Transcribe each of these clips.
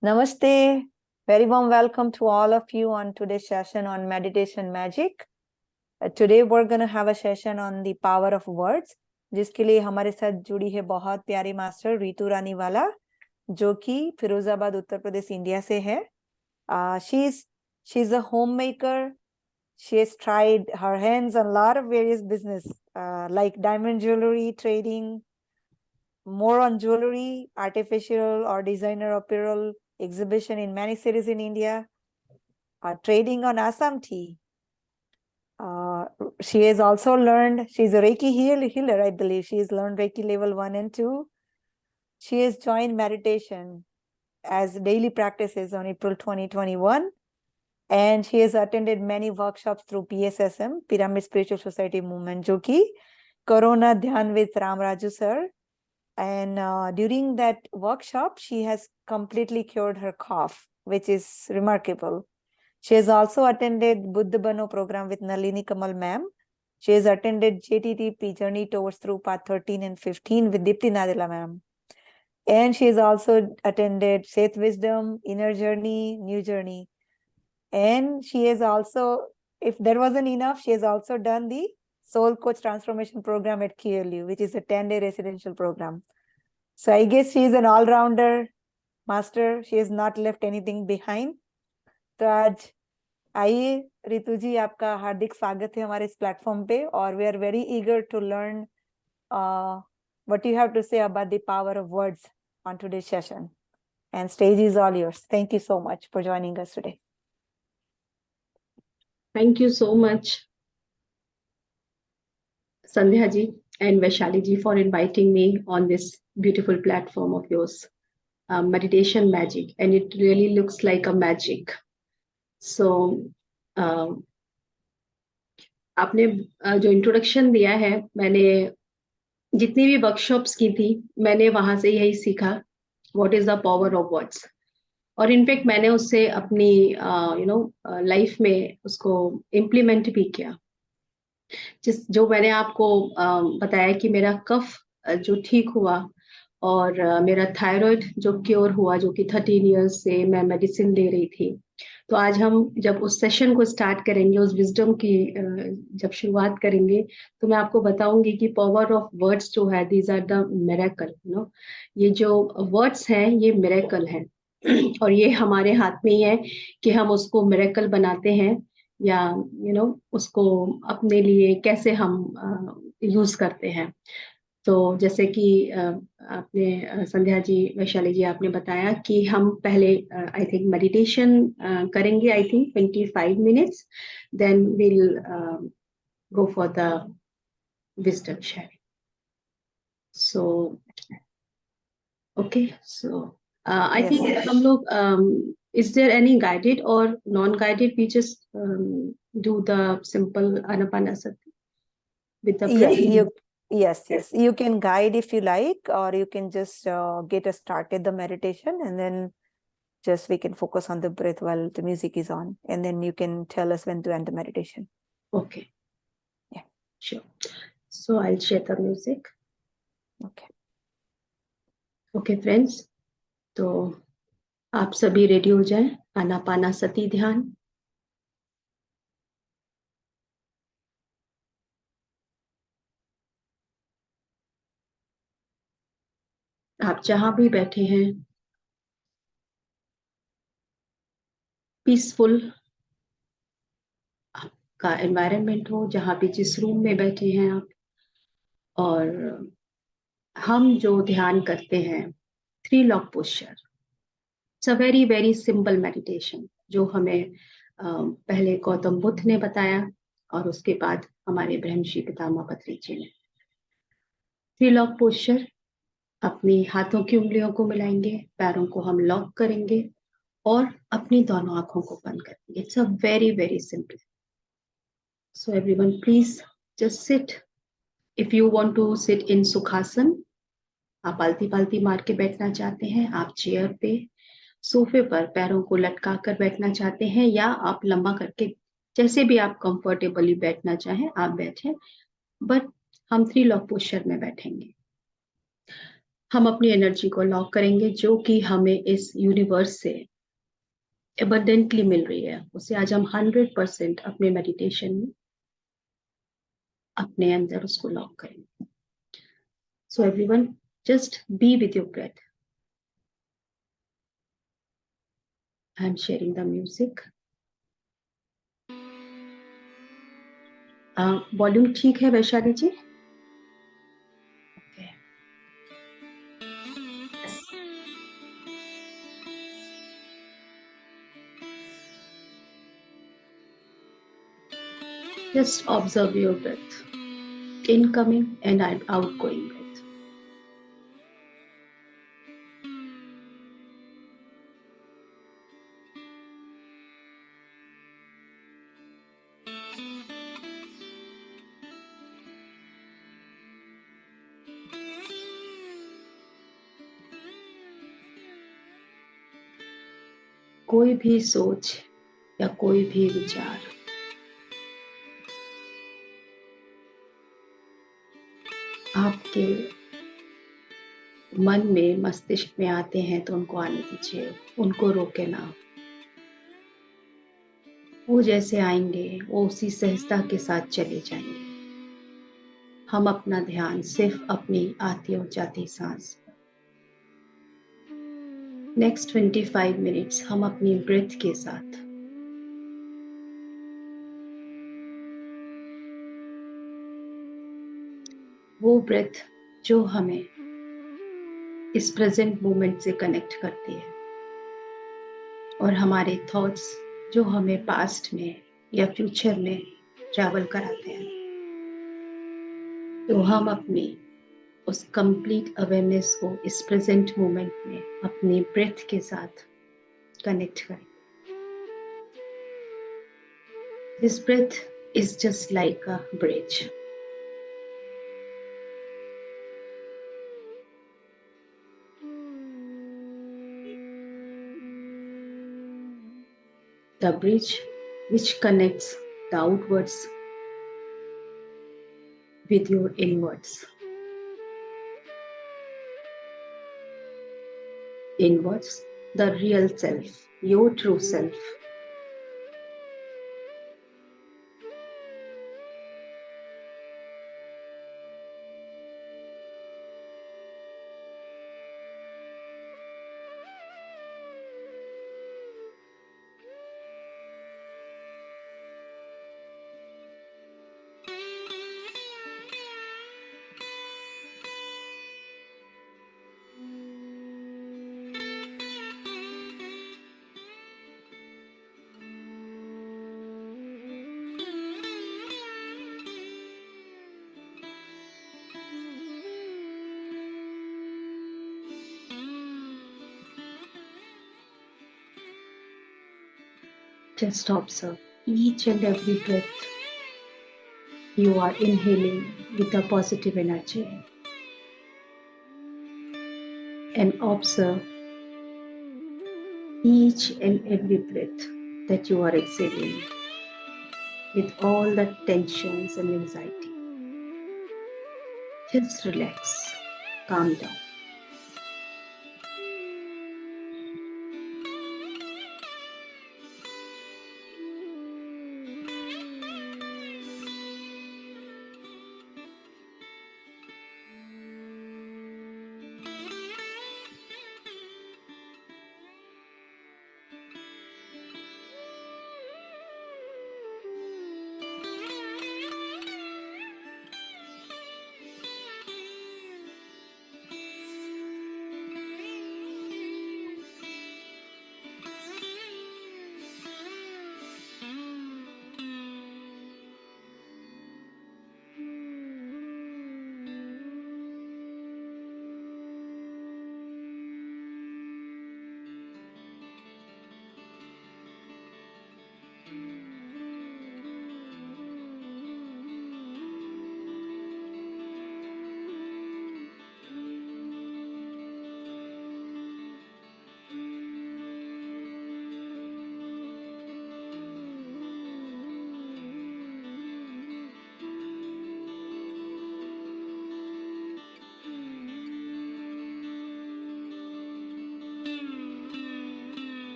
Namaste. Very warm welcome to all of you on today's session on meditation magic. Today we're going to have a session on the power of words, जिसके लिए हमारे साथ जुड़ी है बहुत प्यारी master Ritu रानी वाला, जो कि फिरोजाबाद उत्तर प्रदेश इंडिया से है. She's a homemaker. She has tried her hands on a lot of various business like diamond jewelry, trading, more on jewelry, artificial or designer apparel, exhibition in many cities in India, trading on Assam tea. She has also learned, she's a Reiki healer, I believe. She has learned Reiki level 1 and 2. She has joined meditation as daily practices on April 2021. And she has attended many workshops through PSSM, Pyramid Spiritual Society Movement, जो कि Corona Dhyan with Ram Raju sir. And during that workshop, she has completely cured her cough, which is remarkable. She has also attended Buddha Bano program with Nalini Kamal ma'am. She has attended JTTP Journey Towards Through Path 13 and 15 with Dipti Nadella ma'am. And she has also attended Faith Wisdom, Inner Journey, New Journey. And she has also, if there wasn't enough, she has also done the Soul Coach Transformation Program at QLU, which is a 10-day residential program. So I guess she is an all-rounder master. She has not left anything behind. तो आज आइए रितु जी, आपका हार्दिक स्वागत है हमारे इस platform पे, और we are very eager to learn what you have to say about the power of words on today's session. And stage is all yours. Thank you so much for joining us today. Thank you so much, Sandhya ji and Vaishali ji, for inviting me on this beautiful platform of yours, Meditation Magic, and it really looks like a magic. So, आपने जो introduction दिया है, मैंने जितनी भी workshops की थी, मैंने वहां से यही सीखा, what is the power of words. और इनफैक्ट मैंने उससे अपनी लाइफ में उसको इम्प्लीमेंट भी किया. जो मैंने आपको बताया कि मेरा कफ जो ठीक हुआ और मेरा थायराइड जो क्योर हुआ, जो कि 13 इयर्स से मैं मेडिसिन ले रही थी. तो आज हम जब उस सेशन को स्टार्ट करेंगे, उस विजडम की जब शुरुआत करेंगे, तो मैं आपको बताऊंगी कि पावर ऑफ वर्ड्स जो है, दीज आर द मिरेकल. ये जो वर्ड्स हैं, ये मिरेकल है, और ये हमारे हाथ में ही है कि हम उसको मिरेकल बनाते हैं या उसको अपने लिए कैसे हम यूज करते हैं. तो जैसे कि आपने संध्या जी, वैशाली जी, आपने बताया कि हम पहले आई थिंक मेडिटेशन करेंगे, I think 25 minutes, then will go for the wisdom sharing. So okay, so I think हम लोग, is there any guided or non-guided? We just do the simple Anapanasati with the prayer. Yes, you can guide if you like, or you can just get us started the meditation, and then just we can focus on the breath while the music is on, and then you can tell us when to end the meditation. Okay. Yeah, sure. So I'll share the music. Okay friends, तो आप सभी ready हो जाएं. आनापानासती ध्यान. आप जहां भी बैठे हैं, पीसफुल आपका एनवायरनमेंट हो, जहां भी जिस रूम में बैठे हैं आप. और हम जो ध्यान करते हैं, 3 lock posture, it's a very very simple meditation, जो हमें पहले गौतम बुद्ध ने बताया और उसके बाद हमारे ब्रह्मश्री पितामह पत्री जी ने. 3 लॉक पोस्चर. अपनी हाथों की उंगलियों को मिलाएंगे, पैरों को हम लॉक करेंगे और अपनी दोनों आंखों को बंद करेंगे. It's a very very simple. So everyone please just sit. If you want to sit in sukhasana, आप आलती पालती मार के बैठना चाहते हैं, आप चेयर पे, सोफे पर पैरों को लटका कर बैठना चाहते हैं, या आप लंबा करके, जैसे भी आप कंफर्टेबली बैठना चाहें आप बैठें, बट हम 3 लॉक पोस्चर में बैठेंगे. हम अपनी एनर्जी को लॉक करेंगे जो कि हमें इस यूनिवर्स से एबंडेंटली मिल रही है, उसे आज हम 100% अपने मेडिटेशन में अपने अंदर उसको लॉक करेंगे. So everyone, just be with your breath. I am sharing the music. Volume ठीक है Vaishali ji? Okay. Just observe your breath, incoming and outgoing breath. कोई भी सोच या कोई भी विचार आपके मन में, मस्तिष्क में आते हैं तो उनको आने दीजिए, उनको रोके ना. वो जैसे आएंगे वो उसी सहजता के साथ चले जाएंगे. हम अपना ध्यान सिर्फ अपनी आती और जाती सांस. नेक्स्ट 25 मिनट्स हम अपनी ब्रेथ के साथ वो ब्रेथ जो हमें इस प्रेजेंट मोमेंट से कनेक्ट करती है और हमारे थॉट्स जो हमें पास्ट में या फ्यूचर में ट्रैवल कराते हैं, तो हम अपनी उस कंप्लीट अवेयरनेस को इस प्रेजेंट मोमेंट में अपनी ब्रेथ के साथ कनेक्ट करें. This breath is just like a bridge. The bridge which connects the outwards with your inwards. Inwards, the real self, your true self. Just observe each and every breath you are inhaling with a positive energy, and observe each and every breath that you are exhaling with all the tensions and anxiety. Just relax, calm down.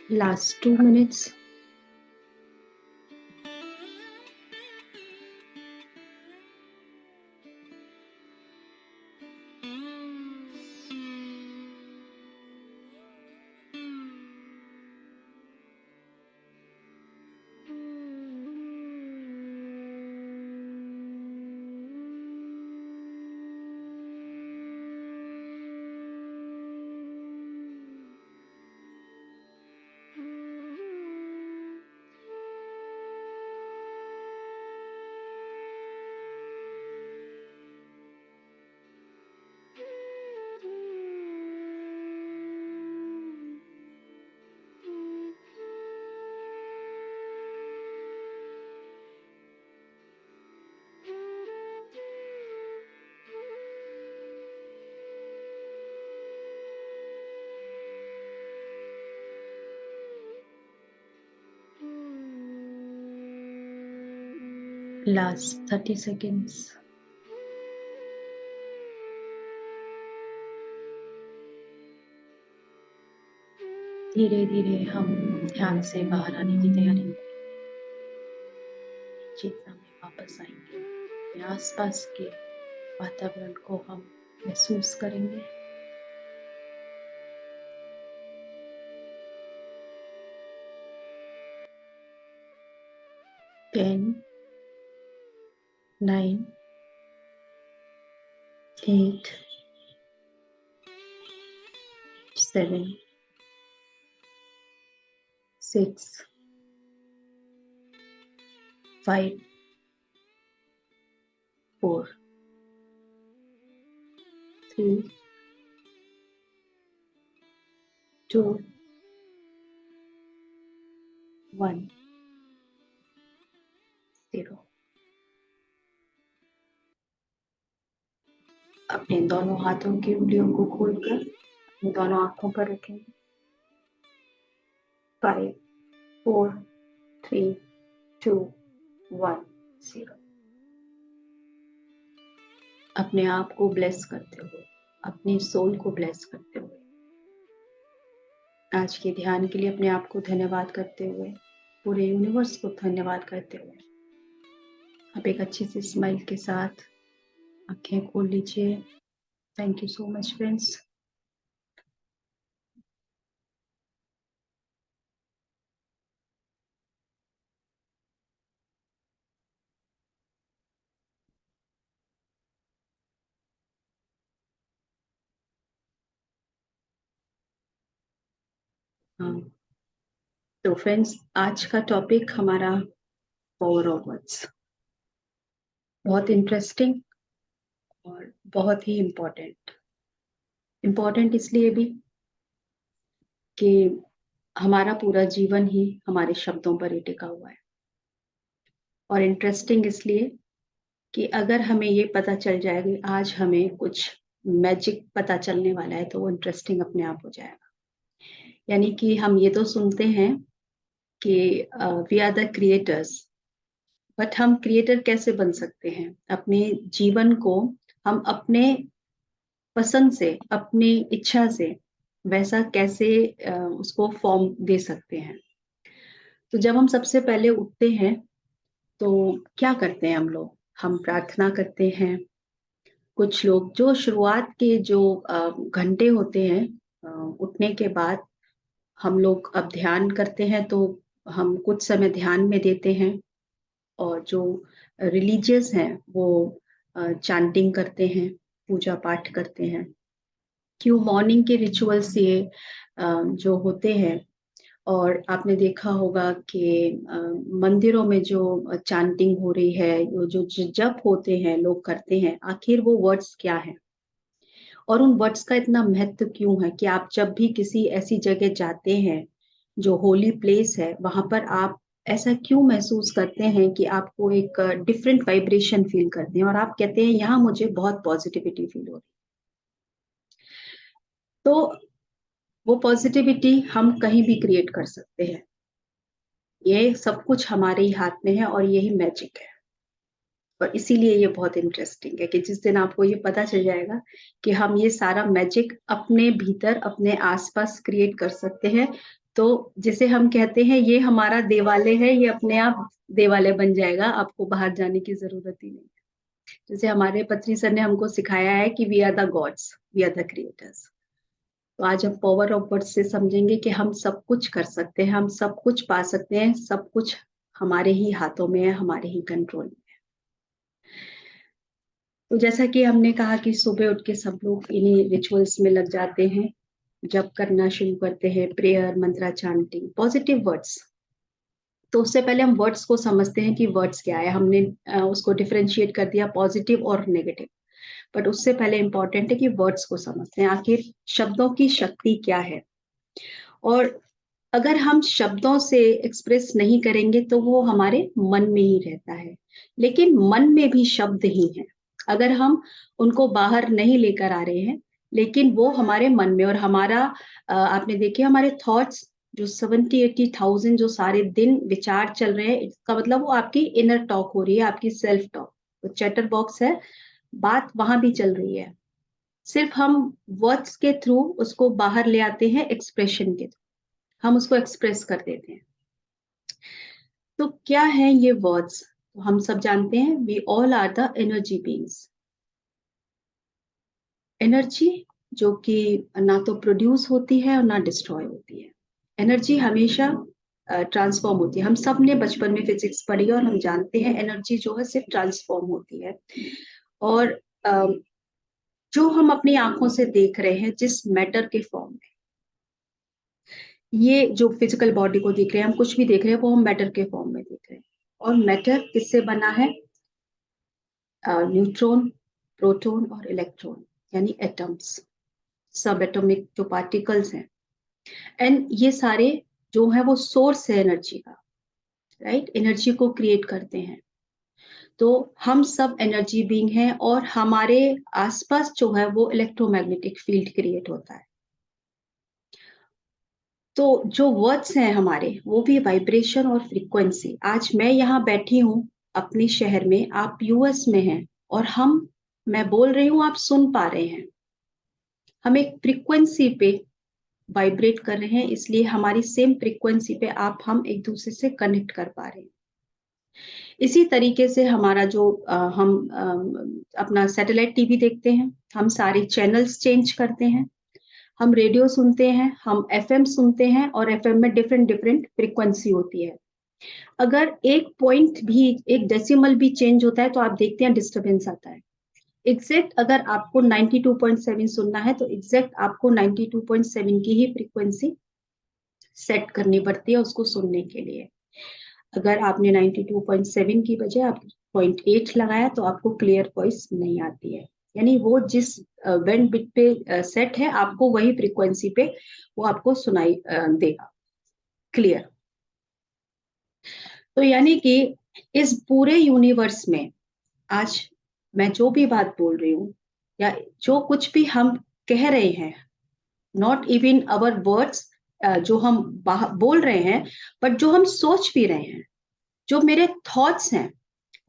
Last 2 minutes. Last 30 seconds. धीरे धीरे हम ध्यान से बाहर आने की तैयारी करें। चेतना में वापस आएंगे। अपने आसपास के वातावरण को हम महसूस करेंगे। टेन, 9, 8, 7, 6, 5, 4, 3, 2, 1, 0। अपने दोनों हाथों की उंगलियों को खोलकर अपनी दोनों आंखों पर रखें। 5, 4, 3, 2, 1, 0। अपने आप को ब्लेस करते हुए, अपनी सोल को ब्लेस करते हुए, आज के ध्यान के लिए अपने आप को धन्यवाद करते हुए, पूरे यूनिवर्स को धन्यवाद करते हुए, आप एक अच्छी सी स्माइल के साथ आंखें खोल लीजिए। Thank you so much friends. हाँ, तो फ्रेंड्स आज का टॉपिक हमारा पावर ऑफ वर्ड्स, बहुत इंटरेस्टिंग और बहुत ही इम्पोर्टेंट इसलिए भी कि हमारा पूरा जीवन ही हमारे शब्दों पर ही टिका हुआ है, और इंटरेस्टिंग इसलिए कि अगर हमें ये पता चल जाएगा कि आज हमें कुछ मैजिक पता चलने वाला है तो वो इंटरेस्टिंग अपने आप हो जाएगा। यानी कि हम ये तो सुनते हैं कि we are the creators, but हम क्रिएटर कैसे बन सकते हैं? अपने जीवन को हम अपने पसंद से, अपनी इच्छा से वैसा कैसे उसको फॉर्म दे सकते हैं? तो जब हम सबसे पहले उठते हैं तो क्या करते हैं हम लोग? हम प्रार्थना करते हैं। कुछ लोग जो शुरुआत के जो घंटे होते हैं उठने के बाद, हम लोग अब ध्यान करते हैं तो हम कुछ समय ध्यान में देते हैं, और जो रिलीजियस हैं वो चांटिंग करते हैं, पूजा पाठ करते हैं। क्यों? मॉर्निंग के रिचुअल्स ये जो होते हैं, और आपने देखा होगा कि मंदिरों में जो चांटिंग हो रही है, वो जो जप होते हैं लोग करते हैं, आखिर वो वर्ड्स क्या है और उन वर्ड्स का इतना महत्व क्यों है कि आप जब भी किसी ऐसी जगह जाते हैं जो होली प्लेस है, वहां पर आप ऐसा क्यों महसूस करते हैं कि आपको एक डिफरेंट वाइब्रेशन फील करते हैं और आप कहते हैं यहाँ मुझे बहुत पॉजिटिविटी फील हो रही है? तो वो पॉजिटिविटी हम कहीं भी क्रिएट कर सकते हैं। ये सब कुछ हमारे ही हाथ में है और यही मैजिक है। और इसीलिए ये बहुत इंटरेस्टिंग है कि जिस दिन आपको ये पता चल जाएगा कि हम ये सारा मैजिक अपने भीतर, अपने आसपास क्रिएट कर सकते हैं, तो जैसे हम कहते हैं ये हमारा देवालय है, ये अपने आप देवालय बन जाएगा, आपको बाहर जाने की जरूरत ही नहीं। जैसे हमारे पत्री सर ने हमको सिखाया है कि we are the gods, we are the creators. तो आज हम पावर ऑफ वर्ड्स से समझेंगे कि हम सब कुछ कर सकते हैं, हम सब कुछ पा सकते हैं, सब कुछ हमारे ही हाथों में है, हमारे ही कंट्रोल में है। तो जैसा कि हमने कहा कि सुबह उठ के सब लोग इन्हीं रिचुअल्स में लग जाते हैं, जब करना शुरू करते हैं, प्रेयर, मंत्रा चांटिंग, पॉजिटिव वर्ड्स। तो उससे पहले हम वर्ड्स को समझते हैं कि वर्ड्स क्या है। हमने उसको डिफरेंशिएट कर दिया पॉजिटिव और नेगेटिव, बट उससे पहले इंपॉर्टेंट है कि वर्ड्स को समझते हैं, आखिर शब्दों की शक्ति क्या है। और अगर हम शब्दों से एक्सप्रेस नहीं करेंगे तो वो हमारे मन में ही रहता है, लेकिन मन में भी शब्द ही हैं। अगर हम उनको बाहर नहीं लेकर आ रहे हैं, लेकिन वो हमारे मन में, और हमारा आपने देखे हमारे थॉट्स जो 70-80,000 जो सारे दिन विचार चल रहे हैं, इसका मतलब वो आपकी इनर टॉक हो रही है, आपकी सेल्फ टॉक। तो चैटर बॉक्स है, बात वहां भी चल रही है, सिर्फ हम वर्ड्स के थ्रू उसको बाहर ले आते हैं, एक्सप्रेशन के थ्रू हम उसको एक्सप्रेस कर देते हैं। तो क्या है ये वर्ड्स? तो हम सब जानते हैं, we all are the energy beings. Energy जो कि ना तो प्रोड्यूस होती है और ना डिस्ट्रॉय होती है। एनर्जी हमेशा ट्रांसफॉर्म होती है। हम सब ने बचपन में फिजिक्स पढ़ी और हम जानते हैं एनर्जी जो है सिर्फ ट्रांसफॉर्म होती है। और जो हम अपनी आंखों से देख रहे हैं जिस मैटर के फॉर्म में, ये जो फिजिकल बॉडी को देख रहे हैं, हम कुछ भी देख रहे हैं, वो हम मैटर के फॉर्म में देख रहे हैं। और मैटर किससे बना है? न्यूट्रॉन, प्रोटॉन और इलेक्ट्रॉन, यानी एटम्स, सब एटॉमिक जो पार्टिकल्स हैं। एंड ये सारे जो है वो सोर्स है एनर्जी का, राइट? एनर्जी को क्रिएट करते हैं। तो हम सब एनर्जी बीइंग हैं और हमारे आसपास जो है वो इलेक्ट्रोमैग्नेटिक फील्ड क्रिएट होता है। तो जो वर्ड्स हैं हमारे, वो भी वाइब्रेशन और फ्रीक्वेंसी। आज मैं यहाँ बैठी हूँ अपने शहर में, आप यूएस में हैं, और मैं बोल रही हूँ, आप सुन पा रहे हैं। हम एक फ्रीक्वेंसी पे वाइब्रेट कर रहे हैं, इसलिए हमारी सेम फ्रीक्वेंसी पे हम एक दूसरे से कनेक्ट कर पा रहे हैं। इसी तरीके से हमारा जो हम अपना सैटेलाइट टीवी देखते हैं, हम सारे चैनल्स चेंज करते हैं, हम रेडियो सुनते हैं, हम एफएम सुनते हैं, और एफएम में डिफरेंट डिफरेंट फ्रीक्वेंसी होती है। अगर एक पॉइंट भी, एक डेसिमल भी चेंज होता है तो आप देखते हैं डिस्टरबेंस आता है। एग्जैक्ट अगर आपको 92.7 सुनना है तो एग्जैक्ट आपको 92.7 की ही फ्रीक्वेंसी सेट करनी पड़ती है उसको सुनने के लिए। अगर आपने 92.7 की बजाय आप 0.8 लगाया तो आपको क्लियर वॉइस नहीं आती है। यानी वो जिस बैंड बिट पे सेट है, आपको वही फ्रीक्वेंसी पे वो आपको सुनाई देगा क्लियर। तो यानी कि इस पूरे यूनिवर्स में आज मैं जो भी बात बोल रही हूँ या जो कुछ भी हम कह रहे हैं, नॉट इवन अवर वर्ड्स, जो हम बोल रहे हैं, बट जो हम सोच भी रहे हैं, जो मेरे थॉट्स हैं,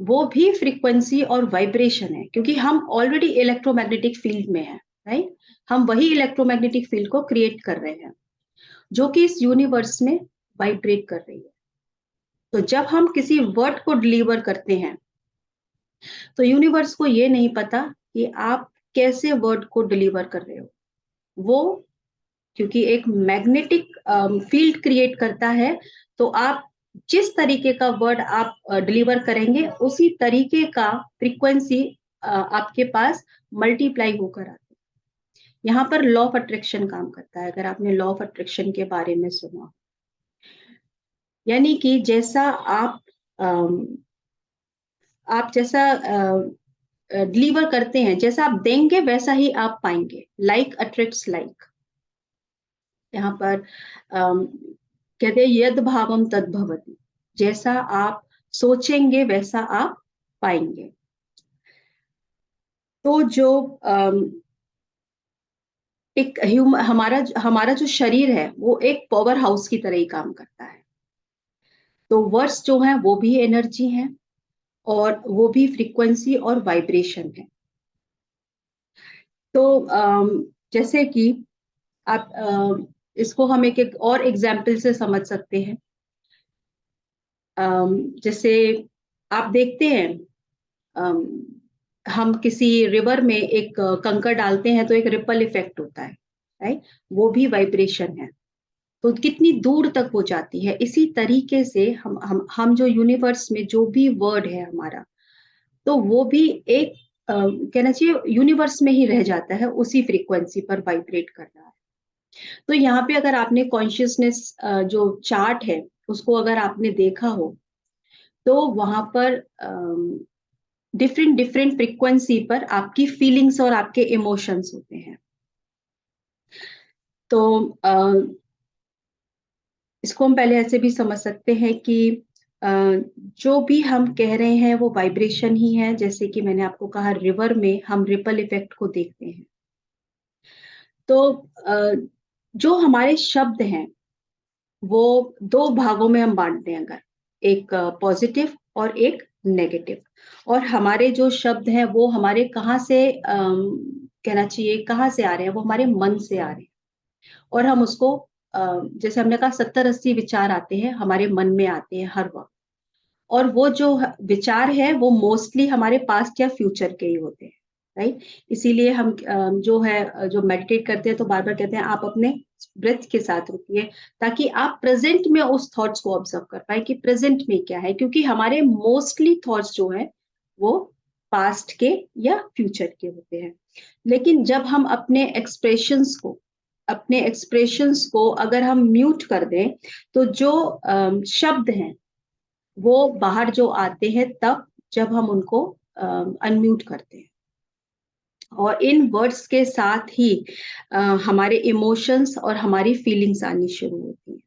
वो भी फ्रीक्वेंसी और वाइब्रेशन है, क्योंकि हम ऑलरेडी इलेक्ट्रोमैग्नेटिक फील्ड में हैं, राइट? हम वही इलेक्ट्रोमैग्नेटिक फील्ड को क्रिएट कर रहे हैं जो कि इस यूनिवर्स में वाइब्रेट कर रही है। तो जब हम किसी वर्ड को डिलीवर करते हैं तो यूनिवर्स को ये नहीं पता कि आप कैसे वर्ड को डिलीवर कर रहे हो। वो क्योंकि एक मैग्नेटिक फील्ड क्रिएट करता है, तो आप जिस तरीके का वर्ड आप डिलीवर करेंगे, उसी तरीके का फ्रीक्वेंसी आपके पास मल्टीप्लाई होकर आता है। यहाँ पर लॉ ऑफ अट्रैक्शन काम करता है, अगर आपने लॉ ऑफ अट्रैक्शन के बारे में सुना। यानी कि जैसा आप जैसा डिलीवर करते हैं, जैसा आप देंगे वैसा ही आप पाएंगे। Like attracts like. यहाँ पर कहते हैं यद भावम तद भवति, जैसा आप सोचेंगे वैसा आप पाएंगे। तो जो एक हमारा जो शरीर है वो एक पावर हाउस की तरह ही काम करता है। तो वर्ड्स जो हैं वो भी एनर्जी हैं और वो भी फ्रीक्वेंसी और वाइब्रेशन है। तो जैसे कि आप इसको हम एक और एग्जाम्पल से समझ सकते हैं। जैसे आप देखते हैं, अम, हम किसी रिवर में एक कंकड़ डालते हैं तो एक रिपल इफेक्ट होता है, राइट? वो भी वाइब्रेशन है, तो कितनी दूर तक वो जाती है। इसी तरीके से हम जो यूनिवर्स में जो भी वर्ड है हमारा, तो वो भी एक कहना चाहिए यूनिवर्स में ही रह जाता है, उसी फ्रीक्वेंसी पर वाइब्रेट कर रहा है। तो यहाँ पे अगर आपने कॉन्शियसनेस जो चार्ट है उसको अगर आपने देखा हो, तो वहां पर डिफरेंट डिफरेंट फ्रीक्वेंसी पर आपकी फीलिंग्स और आपके इमोशंस होते हैं। तो इसको हम पहले ऐसे भी समझ सकते हैं कि अ, जो भी हम कह रहे हैं वो वाइब्रेशन ही है। जैसे कि मैंने आपको कहा, रिवर में हम रिपल इफेक्ट को देखते हैं। तो जो हमारे शब्द हैं वो दो भागों में हम बांटते हैं, अगर एक पॉजिटिव और एक नेगेटिव। और हमारे जो शब्द हैं वो हमारे कहाँ से कहना चाहिए कहाँ से आ रहे हैं, वो हमारे मन से आ रहे हैं। और हम उसको जैसे हमने कहा 70-80 विचार आते हैं हमारे मन में, आते हैं हर वक्त। और वो जो विचार है वो मोस्टली हमारे पास्ट या फ्यूचर के ही होते हैं, राइट? इसीलिए हम जो है जो मेडिटेट करते हैं तो बार बार कहते हैं आप अपने ब्रेथ के साथ रुकिए, ताकि आप प्रेजेंट में उस थॉट्स को ऑब्जर्व कर पाए कि प्रेजेंट में क्या है। क्योंकि हमारे मोस्टली थॉट्स जो है वो पास्ट के या फ्यूचर के होते हैं। लेकिन जब हम अपने एक्सप्रेशंस को अगर हम म्यूट कर दें, तो जो शब्द हैं वो बाहर जो आते हैं तब, जब हम उनको अनम्यूट करते हैं। और इन वर्ड्स के साथ ही हमारे इमोशंस और हमारी फीलिंग्स आनी शुरू होती हैं।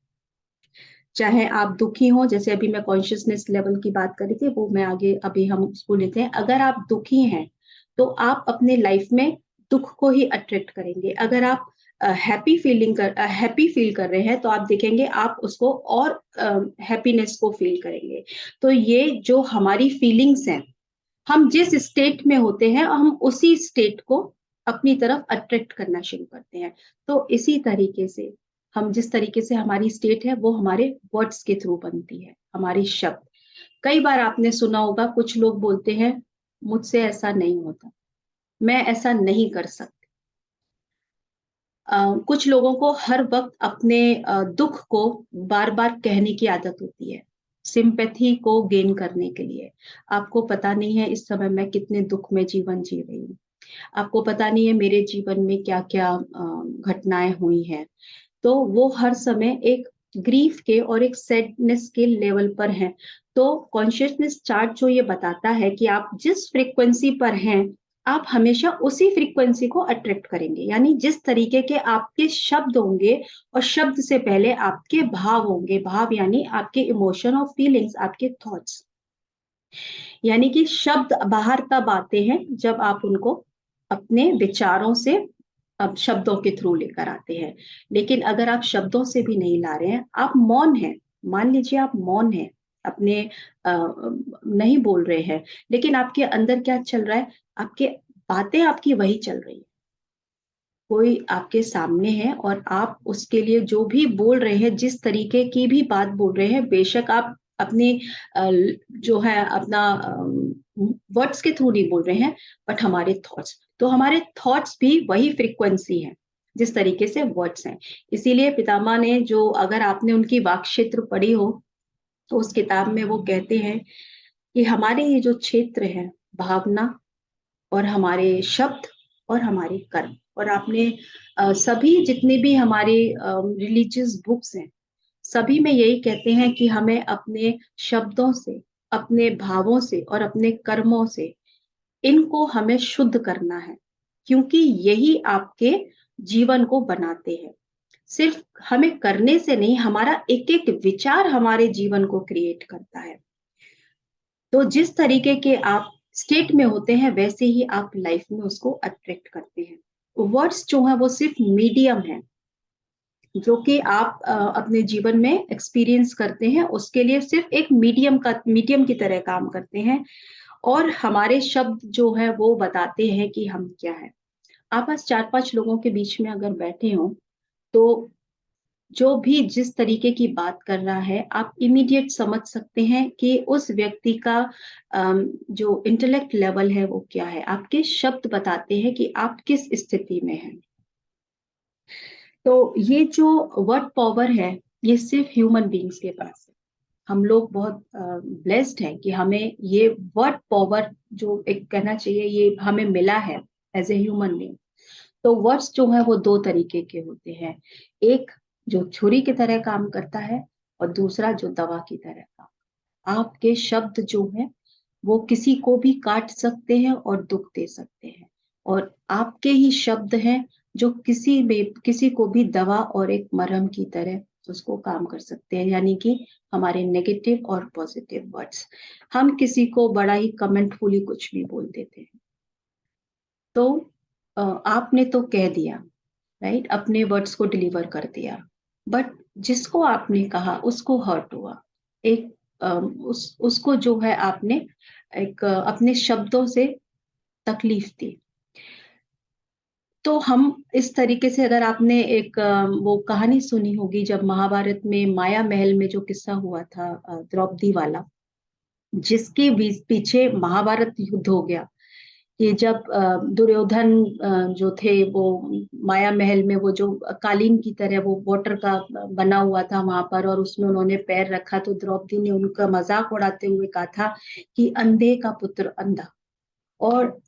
चाहे आप दुखी हो, जैसे अभी मैं कॉन्शियसनेस लेवल की बात करी थी, वो मैं आगे अभी हम उसको लेते हैं। अगर आप दुखी हैं तो आप अपने लाइफ में दुख को ही अट्रैक्ट करेंगे। अगर आप हैप्पी फील कर रहे हैं तो आप देखेंगे आप उसको और हैप्पीनेस को फील करेंगे। तो ये जो हमारी फीलिंग्स हैं, हम जिस स्टेट में होते हैं हम उसी स्टेट को अपनी तरफ अट्रैक्ट करना शुरू करते हैं। तो इसी तरीके से हम जिस तरीके से हमारी स्टेट है वो हमारे वर्ड्स के थ्रू बनती है, हमारी शब्द। कई बार आपने सुना होगा कुछ लोग बोलते हैं मुझसे ऐसा नहीं होता, मैं ऐसा नहीं कर सकती। कुछ लोगों को हर वक्त अपने दुख को बार बार कहने की आदत होती है, सिंपैथी को गेन करने के लिए। आपको पता नहीं है इस समय मैं कितने दुख में जीवन जी रही हूँ, आपको पता नहीं है मेरे जीवन में क्या क्या घटनाएं हुई हैं। तो वो हर समय एक ग्रीफ के और एक सैडनेस के लेवल पर हैं। तो कॉन्शियसनेस चार्ट जो ये बताता है कि आप जिस फ्रीक्वेंसी पर हैं, आप हमेशा उसी फ्रीक्वेंसी को अट्रैक्ट करेंगे। यानी जिस तरीके के आपके शब्द होंगे, और शब्द से पहले आपके भाव होंगे। भाव यानी आपके इमोशन और फीलिंग्स, आपके थॉट्स। यानी कि शब्द बाहर तब आते हैं जब आप उनको अपने विचारों से, अब शब्दों के थ्रू लेकर आते हैं। लेकिन अगर आप शब्दों से भी नहीं ला रहे हैं, आप मौन हैं, मान लीजिए आप मौन हैं, अपने नहीं बोल रहे हैं, लेकिन आपके अंदर क्या चल रहा है, आपके बातें आपकी वही चल रही है। कोई आपके सामने है और आप उसके लिए जो भी बोल रहे हैं, जिस तरीके की भी बात बोल रहे हैं, बेशक आप अपनी जो है अपना वर्ड्स के थ्रू नहीं बोल रहे हैं, बट हमारे थॉट्स, तो हमारे थॉट्स भी वही फ्रीक्वेंसी है जिस तरीके से वर्ड्स हैं। इसीलिए पितामह ने जो, अगर आपने उनकी वाक क्षेत्र पढ़ी हो, तो उस किताब में वो कहते हैं कि हमारे ये जो क्षेत्र है, भावना और हमारे शब्द और हमारे कर्म। और आपने सभी जितने भी हमारे रिलीजियस बुक्स हैं, सभी में यही कहते हैं कि हमें अपने शब्दों से, अपने भावों से और अपने कर्मों से, इनको हमें शुद्ध करना है। क्योंकि यही आपके जीवन को बनाते हैं। सिर्फ हमें करने से नहीं, हमारा एक एक विचार हमारे जीवन को क्रिएट करता है। तो जिस तरीके के आप स्टेट में होते हैं, वैसे ही आप लाइफ में उसको अट्रैक्ट करते हैं। वर्ड्स जो है वो सिर्फ मीडियम है जो कि आप अपने जीवन में एक्सपीरियंस करते हैं, उसके लिए सिर्फ एक मीडियम की तरह काम करते हैं। और हमारे शब्द जो है वो बताते हैं कि हम क्या है। आप आज 4-5 लोगों के बीच में अगर बैठे हो, तो जो भी जिस तरीके की बात कर रहा है, आप इमीडिएट समझ सकते हैं कि उस व्यक्ति का जो इंटेलेक्ट लेवल है वो क्या है। आपके शब्द बताते हैं कि आप किस स्थिति में हैं। तो ये जो वर्ड पावर है, ये सिर्फ ह्यूमन बीइंग्स के पास है। हम लोग बहुत ब्लेस्ड हैं कि हमें ये वर्ड पावर, जो एक कहना चाहिए, ये हमें मिला है एज ए ह्यूमन बीइंग। तो वर्ड्स जो है वो दो तरीके के होते हैं, एक जो छुरी की तरह काम करता है और दूसरा जो दवा की तरह काम। आपके शब्द जो है वो किसी को भी काट सकते हैं और दुख दे सकते हैं, और आपके ही शब्द हैं जो किसी को भी दवा और एक मरहम की तरह उसको काम कर सकते हैं। यानी कि हमारे नेगेटिव और पॉजिटिव वर्ड्स, हम किसी को बड़ा ही कमेंटफुली कुछ भी बोल देते हैं। तो आपने तो कह दिया, राइट, अपने वर्ड्स को डिलीवर कर दिया, बट जिसको आपने कहा उसको हर्ट हुआ। एक उसको जो है आपने एक अपने शब्दों से तकलीफ दी। तो हम इस तरीके से, अगर आपने एक वो कहानी सुनी होगी, जब महाभारत में माया महल में जो किस्सा हुआ था द्रौपदी वाला, जिसके पीछे महाभारत युद्ध हो गया, कि जब दुर्योधन जो थे वो माया महल में, वो जो कालीन की तरह वो वाटर का बना हुआ था वहां पर, और उसमें उन्होंने पैर रखा, तो द्रौपदी ने उनका मजाक उड़ाते हुए कहा था कि अंधे का पुत्र अंधा। और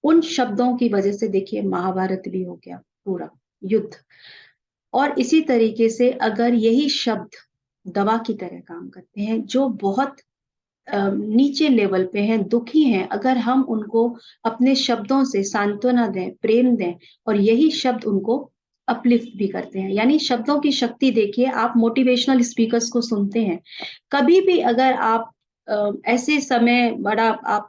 उन शब्दों की वजह से देखिए महाभारत भी हो गया पूरा युद्ध। और इसी तरीके से अगर यही शब्द दवा की तरह काम करते हैं, जो बहुत नीचे लेवल पे हैं, दुखी हैं, अगर हम उनको अपने शब्दों से सांत्वना दें, प्रेम दें, और यही शब्द उनको अपलिफ्ट भी करते हैं। यानी शब्दों की शक्ति देखिए, आप मोटिवेशनल स्पीकर्स को सुनते हैं, कभी भी अगर आप ऐसे समय बड़ा आप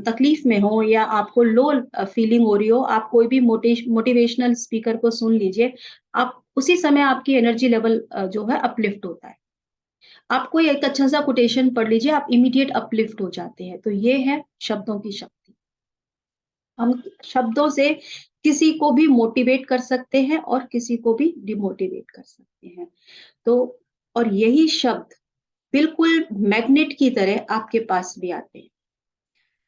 तकलीफ में हो या आपको लो फीलिंग हो रही हो, आप कोई भी मोटिवेशनल स्पीकर को सुन लीजिए, आप उसी समय आपकी एनर्जी लेवल जो है अपलिफ्ट होता है। आप कोई एक अच्छा सा कोटेशन पढ़ लीजिए, आप इमीडिएट अपलिफ्ट हो जाते हैं। तो ये है शब्दों की शक्ति। हम शब्दों से किसी को भी मोटिवेट कर सकते हैं और किसी को भी डिमोटिवेट कर सकते हैं। तो और यही शब्द बिल्कुल मैग्नेट की तरह आपके पास भी आते हैं।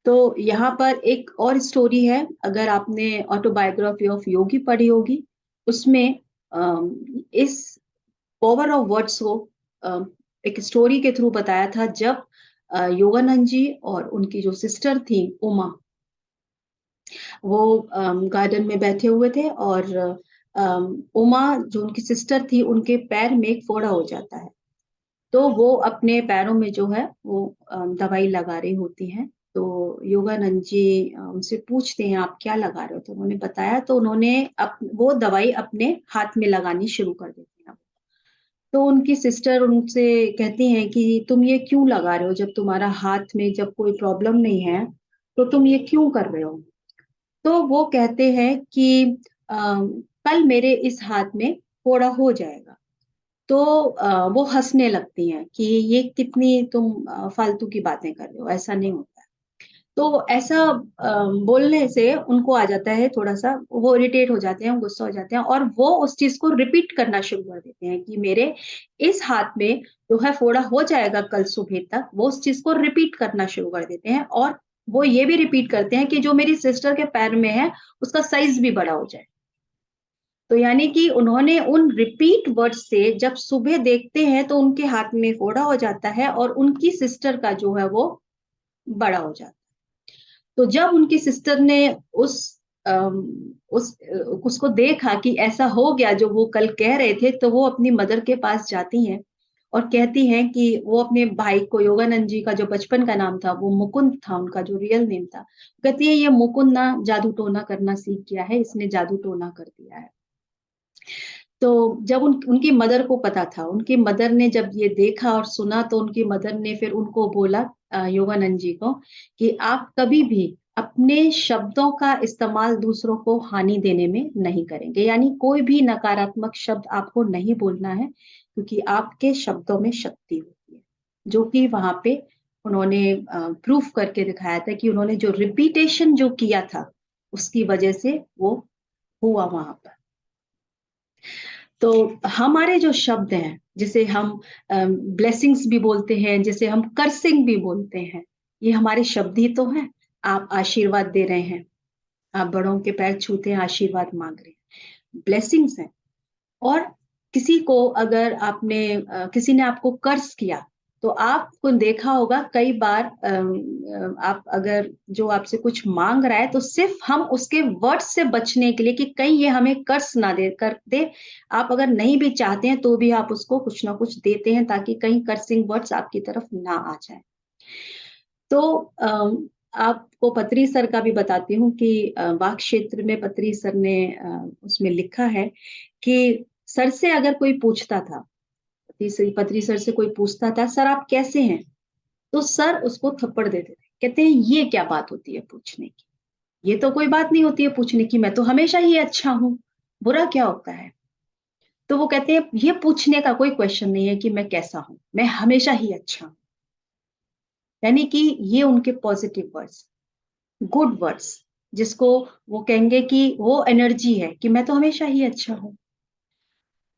तो यहाँ पर एक और स्टोरी है, अगर आपने ऑटोबायोग्राफी ऑफ योगी पढ़ी होगी, उसमें इस पावर ऑफ वर्ड्स को एक स्टोरी के थ्रू बताया था, जब योगानंद जी और उनकी जो सिस्टर थी उमा, वो गार्डन में बैठे हुए थे, और उमा जो उनकी सिस्टर थी, उनके पैर में एक फोड़ा हो जाता है। तो वो अपने पैरों में जो है वो दवाई लगा रही होती हैं। तो योगानंद जी उनसे पूछते हैं आप क्या लगा रहे हो, तो उन्होंने बताया, तो उन्होंने वो दवाई अपने हाथ में लगानी शुरू कर देती हैं। तो उनकी सिस्टर उनसे कहती हैं कि तुम ये क्यों लगा रहे हो, जब तुम्हारा हाथ में जब कोई प्रॉब्लम नहीं है तो तुम ये क्यों कर रहे हो। तो वो कहते हैं कि कल मेरे इस हाथ में फोड़ा हो जाएगा। तो वो हंसने लगती हैं कि ये कितनी तुम फालतू की बातें कर रहे हो, ऐसा नहीं होता है। तो ऐसा बोलने से उनको आ जाता है थोड़ा सा, वो इरिटेट हो जाते हैं, गुस्सा हो जाते हैं, और वो उस चीज को रिपीट करना शुरू कर देते हैं कि मेरे इस हाथ में जो है फोड़ा हो जाएगा कल सुबह तक। वो उस चीज को रिपीट करना शुरू कर देते हैं, और वो ये भी रिपीट करते हैं कि जो मेरी सिस्टर के पैर में है उसका साइज भी बड़ा हो जाए। तो यानी कि उन्होंने उन रिपीट वर्ड से जब सुबह देखते हैं तो उनके हाथ में फोड़ा हो जाता है, और उनकी सिस्टर का जो है वो बड़ा हो जाता है। तो जब उनकी सिस्टर ने उस अम, उस उसको देखा कि ऐसा हो गया जो वो कल कह रहे थे, तो वो अपनी मदर के पास जाती हैं और कहती हैं कि वो अपने भाई को, योगानंद जी का जो बचपन का नाम था वो मुकुंद था, उनका जो रियल नेम था, कहती है ये मुकुंद ना जादू टोना करना सीख गया है, इसने जादू टोना कर दिया है। तो जब उनकी मदर को पता था, उनकी मदर ने जब ये देखा और सुना, तो उनकी मदर ने फिर उनको बोला, योगानंद जी को, कि आप कभी भी अपने शब्दों का इस्तेमाल दूसरों को हानि देने में नहीं करेंगे। यानी कोई भी नकारात्मक शब्द आपको नहीं बोलना है, क्योंकि आपके शब्दों में शक्ति होती है, जो कि वहां पे उन्होंने प्रूफ करके दिखाया था कि उन्होंने जो रिपीटेशन जो किया था उसकी वजह से वो हुआ वहां पर। तो हमारे जो शब्द हैं, जिसे हम ब्लेसिंग्स भी बोलते हैं, जिसे हम कर्सिंग भी बोलते हैं, ये हमारे शब्द ही तो हैं। आप आशीर्वाद दे रहे हैं, आप बड़ों के पैर छूते हैं, आशीर्वाद मांग रहे हैं, ब्लेसिंग्स हैं। और किसी को अगर किसी ने आपको कर्ज किया, तो आपको देखा होगा कई बार आप अगर जो आपसे कुछ माँग रहा है, तो सिर्फ़ हम उसके वर्ड्स से बचने के लिए कि कहीं ये हमें कर्ज ना दे, आप अगर नहीं भी चाहते हैं, तो भी आप उसको कुछ ना कुछ देते हैं, ताकि कहीं कर्सिंग वर्ड्स आपकी तरफ ना आ जाएँ। तो आपको पत्री सर का भी बताती हूँ कि वाक क्षेत्र में पत्री सर ने उसमें लिखा है कि सर से अगर कोई पूछता था, पत्री सर से कोई पूछता था, "सर आप कैसे हैं?" तो सर उसको थप्पड़ देते थे। कहते हैं, "ये क्या बात होती है पूछने की? ये तो कोई बात नहीं होती है पूछने की, मैं तो हमेशा ही अच्छा हूँ, बुरा क्या होता है?" तो वो कहते हैं, "ये पूछने का कोई क्वेश्चन नहीं है कि मैं कैसा हूँ, मैं हमेशा ही अच्छा हूँ।" यानी कि ये उनके पॉज़िटिव वर्ड्स, गुड वर्ड्स, जिसको वो कहेंगे कि वो एनर्जी है कि मैं तो हमेशा ही अच्छा हूँ।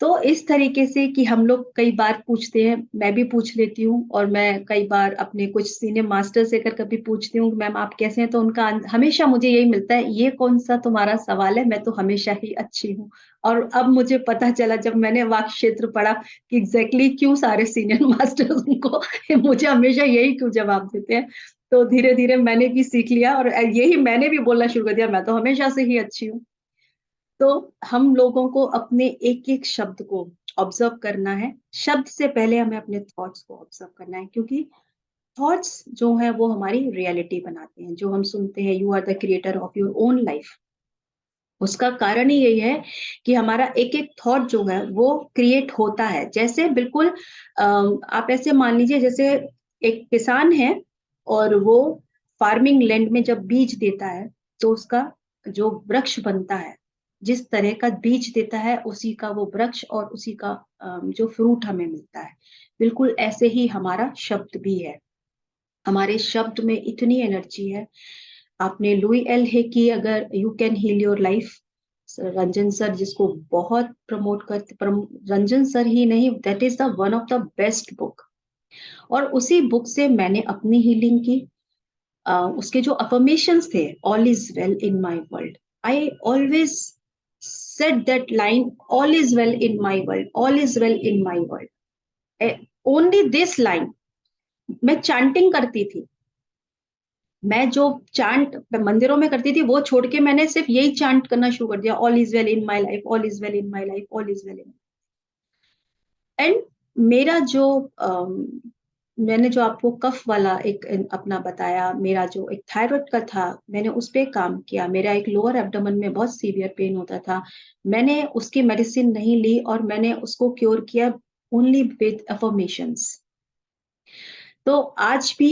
तो इस तरीके से कि हम लोग कई बार पूछते हैं, मैं भी पूछ लेती हूँ और मैं कई बार अपने कुछ सीनियर मास्टर से अगर कभी पूछती हूँ, मैम आप कैसे हैं? तो उनका हमेशा मुझे यही मिलता है, ये कौन-सा तुम्हारा सवाल है, मैं तो हमेशा ही अच्छी हूँ। और अब मुझे पता चला जब मैंने वाक क्षेत्र पढ़ा कि एग्ज़ैक्टली क्यों सारे सीनियर मास्टर्स उनको मुझे हमेशा यही क्यों जवाब देते हैं। तो धीरे-धीरे मैंने भी सीख लिया और यही मैंने भी बोलना शुरू कर दिया, मैं तो हमेशा से ही अच्छी हूँ। तो हम लोगों को अपने एक-एक शब्द को ऑब्ज़र्व करना है। शब्द से पहले हमें अपने थॉट्स को ऑब्ज़र्व करना है, क्योंकि थॉट्स जो हैं वो हमारी रियलिटी बनाते हैं। जो हम सुनते हैं, you are the creator of your own life, उसका कारण ही यही है कि हमारा एक-एक थॉट जो है वो क्रिएट होता है। जैसे बिल्कुल आप ऐसे मान लीजिए, जैसे एक किसान है और वो फार्मिंग लैंड में जब बीज देता है, तो उसका जो वृक्ष बनता है, जिस तरह का बीज देता है, उसी का वो वृक्ष और उसी का जो फ्रूट हमें मिलता है। बिल्कुल ऐसे ही हमारा शब्द भी है। हमारे शब्द में इतनी एनर्जी है। आपने लुई एल हे की अगर you can heal your life, Ranjan sir जिसको बहुत प्रमोट करते, रंजन सर ही नहीं, that is the one of the best book. और उसी बुक से मैंने अपनी हीलिंग की। उसके जो अफर्मेशंस थे, all is well in my world, I always said that line, all is well in my world, all is well in my world, only this line मैं चैंटिंग करती थी। मैं जो चांट मंदिरों में करती थी वो छोड़ के मैंने सिर्फ यही चांट करना शुरू कर दिया, all is well in my life, all is well in my life, all is well in. And मेरा जो मैंने जो आपको कफ वाला एक अपना बताया, मेरा जो एक थायराइड का था, मैंने उस पे काम किया। मेरा एक लोअर एब्डोमेन में बहुत सीवियर पेन होता था, मैंने उसकी मेडिसिन नहीं ली और मैंने उसको क्योर किया ओनली विद अफर्मेशंस। तो आज भी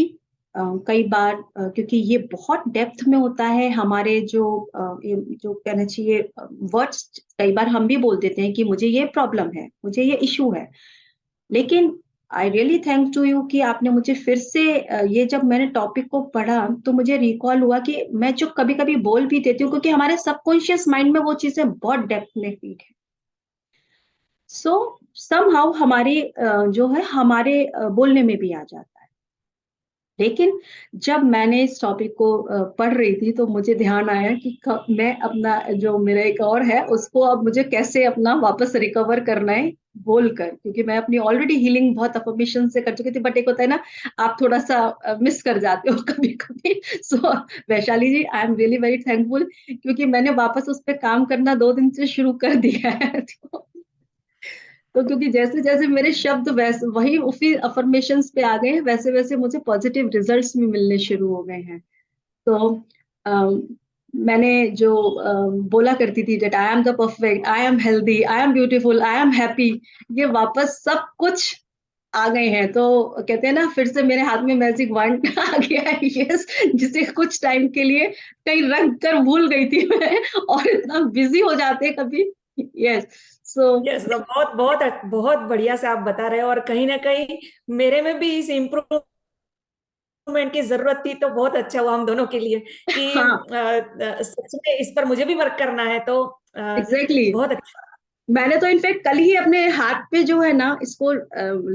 कई बार क्योंकि ये बहुत डेप्थ में होता है, हमारे ये जो कहना चाहिए वर्ड्स, कई बार हम भी बोल देते हैं कि मुझे ये प्रॉब्लम है, मुझे ये इश्यू है। लेकिन I really thank to you कि आपने मुझे फिर से ये जब मैंने टॉपिक को पढ़ा, तो मुझे रिकॉल हुआ कि मैं जो कभी-कभी बोल भी देती हूँ, क्योंकि हमारे सबकॉन्शियस माइंड में वो चीज़ें बहुत डेप्थ में फीड है। सो समहाउ हमारे जो है हमारे बोलने में भी आ जाता है। लेकिन जब मैंने इस टॉपिक को पढ़ रही थी, तो मुझे ध्यान आया कि मैं अपना जो मेरा एक और है उसको अब मुझे कैसे अपना वापस रिकवर करना है बोलकर, क्योंकि मैं अपनी ऑलरेडी हीलिंग बहुत अफर्मेशन से कर चुकी थी, बट एक होता है ना, आप थोड़ा सा मिस कर जाते हो कभी कभी। So Vaishali ji, I am really very thankful, क्योंकि मैंने वापस उस पर काम करना 2 दिन से शुरू कर दिया है। तो क्योंकि जैसे-जैसे मेरे शब्द वैसे वही उसी अफ़र्मेशंस पे आ गए हैं, वैसे-वैसे मुझे पॉज़िटिव रिज़ल्ट्स भी मिलने शुरू हो गए हैं। तो अ, मैंने जो बोला करती थी that I am the perfect, I am healthy, I am beautiful, I am happy, ये वापस सब कुछ आ गए हैं। तो कहते हैं ना, फिर से मेरे हाथ में मैजिक वॉन्ड आ गया है, यस, जिसे कुछ टाइम के लिए कहीं रख कर भूल गई थी मैं, और इतना बिज़ी हो जाते हैं कभी। यस, सो यस, बहुत बहुत बहुत बढ़िया से आप बता रहे हो, और कहीं ना कहीं मेरे में भी इस इम्प्रूवमेंट की जरूरत थी, तो बहुत अच्छा हुआ हम दोनों के लिए कि हाँ, सच में इस पर मुझे भी वर्क करना है, तो एग्ज़ैक्टली। बहुत अच्छा। मैंने तो इनफैक्ट कल ही अपने हाथ पे जो है ना इसको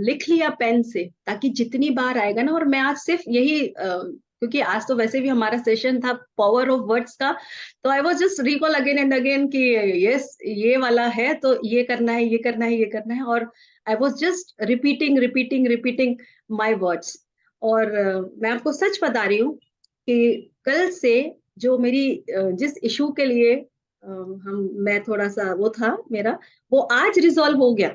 लिख लिया पेन से, ताकि जितनी बार आएगा ना, और मैं आज सिर्फ यही क्योंकि आज तो वैसे भी हमारा सेशन था पावर ऑफ वर्ड्स का, तो I was just recall again and again कि यस ये वाला है तो ये करना है, ये करना है, ये करना है, और I was just repeating repeating repeating my words. और मैं आपको सच बता रही हूँ कि कल से जो मेरी जिस इशू के लिए मैं थोड़ा सा वो था मेरा, वो आज रिजॉल्व हो गया।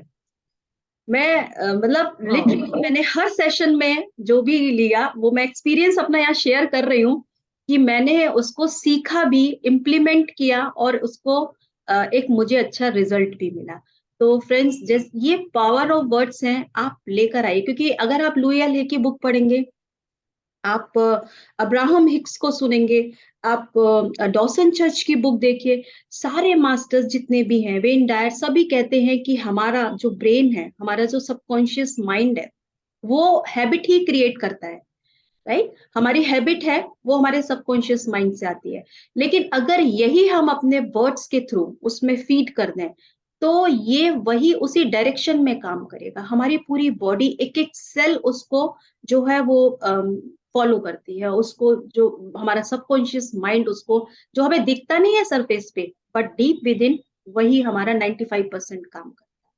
मैं मतलब लिटरली मैंने हर सेशन में जो भी लिया वो मैं एक्सपीरियंस अपना यहाँ शेयर कर रही हूँ कि मैंने उसको सीखा भी, इम्प्लीमेंट किया, और उसको एक मुझे अच्छा रिजल्ट भी मिला। तो फ्रेंड्स, जैसे ये पावर ऑफ वर्ड्स हैं, आप लेकर आइए, क्योंकि अगर आप लुई एल हे की बुक पढ़ेंगे, आप अब्राहम हिक्स को सुनेंगे, आप डॉसन चर्च की बुक देखिए, सारे मास्टर्स जितने भी हैं, वेन डायर, सभी कहते हैं कि हमारा जो ब्रेन है, हमारा जो सबकॉन्शियस माइंड है, वो हैबिट ही क्रिएट करता है, राइट? हमारी हैबिट है वो हमारे सबकॉन्शियस माइंड से आती है। लेकिन अगर यही हम अपने वर्ड्स के थ्रू उसमें फीड कर दें, तो ये वही उसी डायरेक्शन में काम करेगा। हमारी पूरी बॉडी एक एक सेल उसको जो है वो फॉलो करती है, उसको जो हमारा सबकॉन्शियस माइंड उसको, जो हमें दिखता नहीं है सरफेस पे, बट डीप विद इन वही हमारा 95% काम करता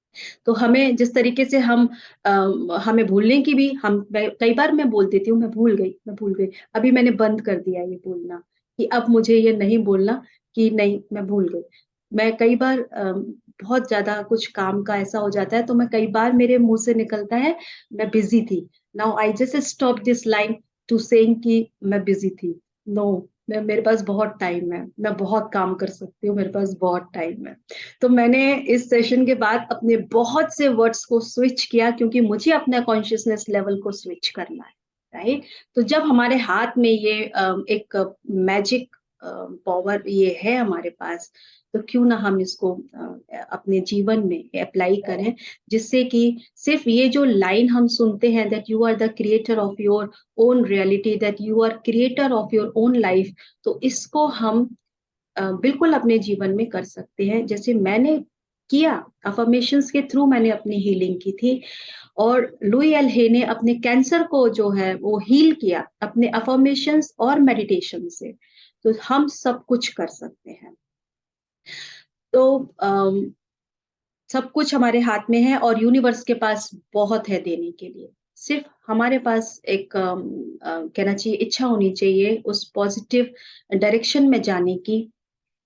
है। तो हमें जिस तरीके से हमें भूलने की भी कई बार मैं बोल देती हूँ, मैं भूल गई। अभी मैंने बंद कर दिया ये बोलना कि अब मुझे ये नहीं बोलना कि नहीं मैं भूल गई। मैं कई बार बहुत ज्यादा कुछ काम का ऐसा हो जाता है, तो मैं कई बार मेरे मुंह से निकलता है मैं बिजी थी। Now I just stop this line to saying कि मैं बिजी थी। नो, मेरे पास बहुत टाइम है, मैं बहुत काम कर सकती हूँ, मेरे पास बहुत टाइम है। तो मैंने इस सेशन के बाद अपने बहुत से वर्ड्स को स्विच किया, क्योंकि मुझे अपना कॉन्शियसनेस लेवल को स्विच करना है, राइट? तो जब हमारे हाथ में ये एक मैजिक पावर ये है हमारे पास, तो क्यों ना हम इसको अपने जीवन में अप्लाई करें, जिससे कि सिर्फ ये जो लाइन हम सुनते हैं, that you are the creator of your own reality, that you are creator of your own life, तो इसको हम बिल्कुल अपने जीवन में कर सकते हैं। जैसे मैंने किया, अफर्मेशंस के थ्रू मैंने अपनी हीलिंग की थी, और लुई एल हे ने अपने कैंसर को जो है वो हील किया अपने अफर्मेशंस और मेडिटेशन से। तो हम सब कुछ कर सकते हैं। तो सब कुछ हमारे हाथ में है, और यूनिवर्स के पास बहुत है देने के लिए। सिर्फ हमारे पास एक कहना चाहिए इच्छा होनी चाहिए उस पॉजिटिव डायरेक्शन में जाने की,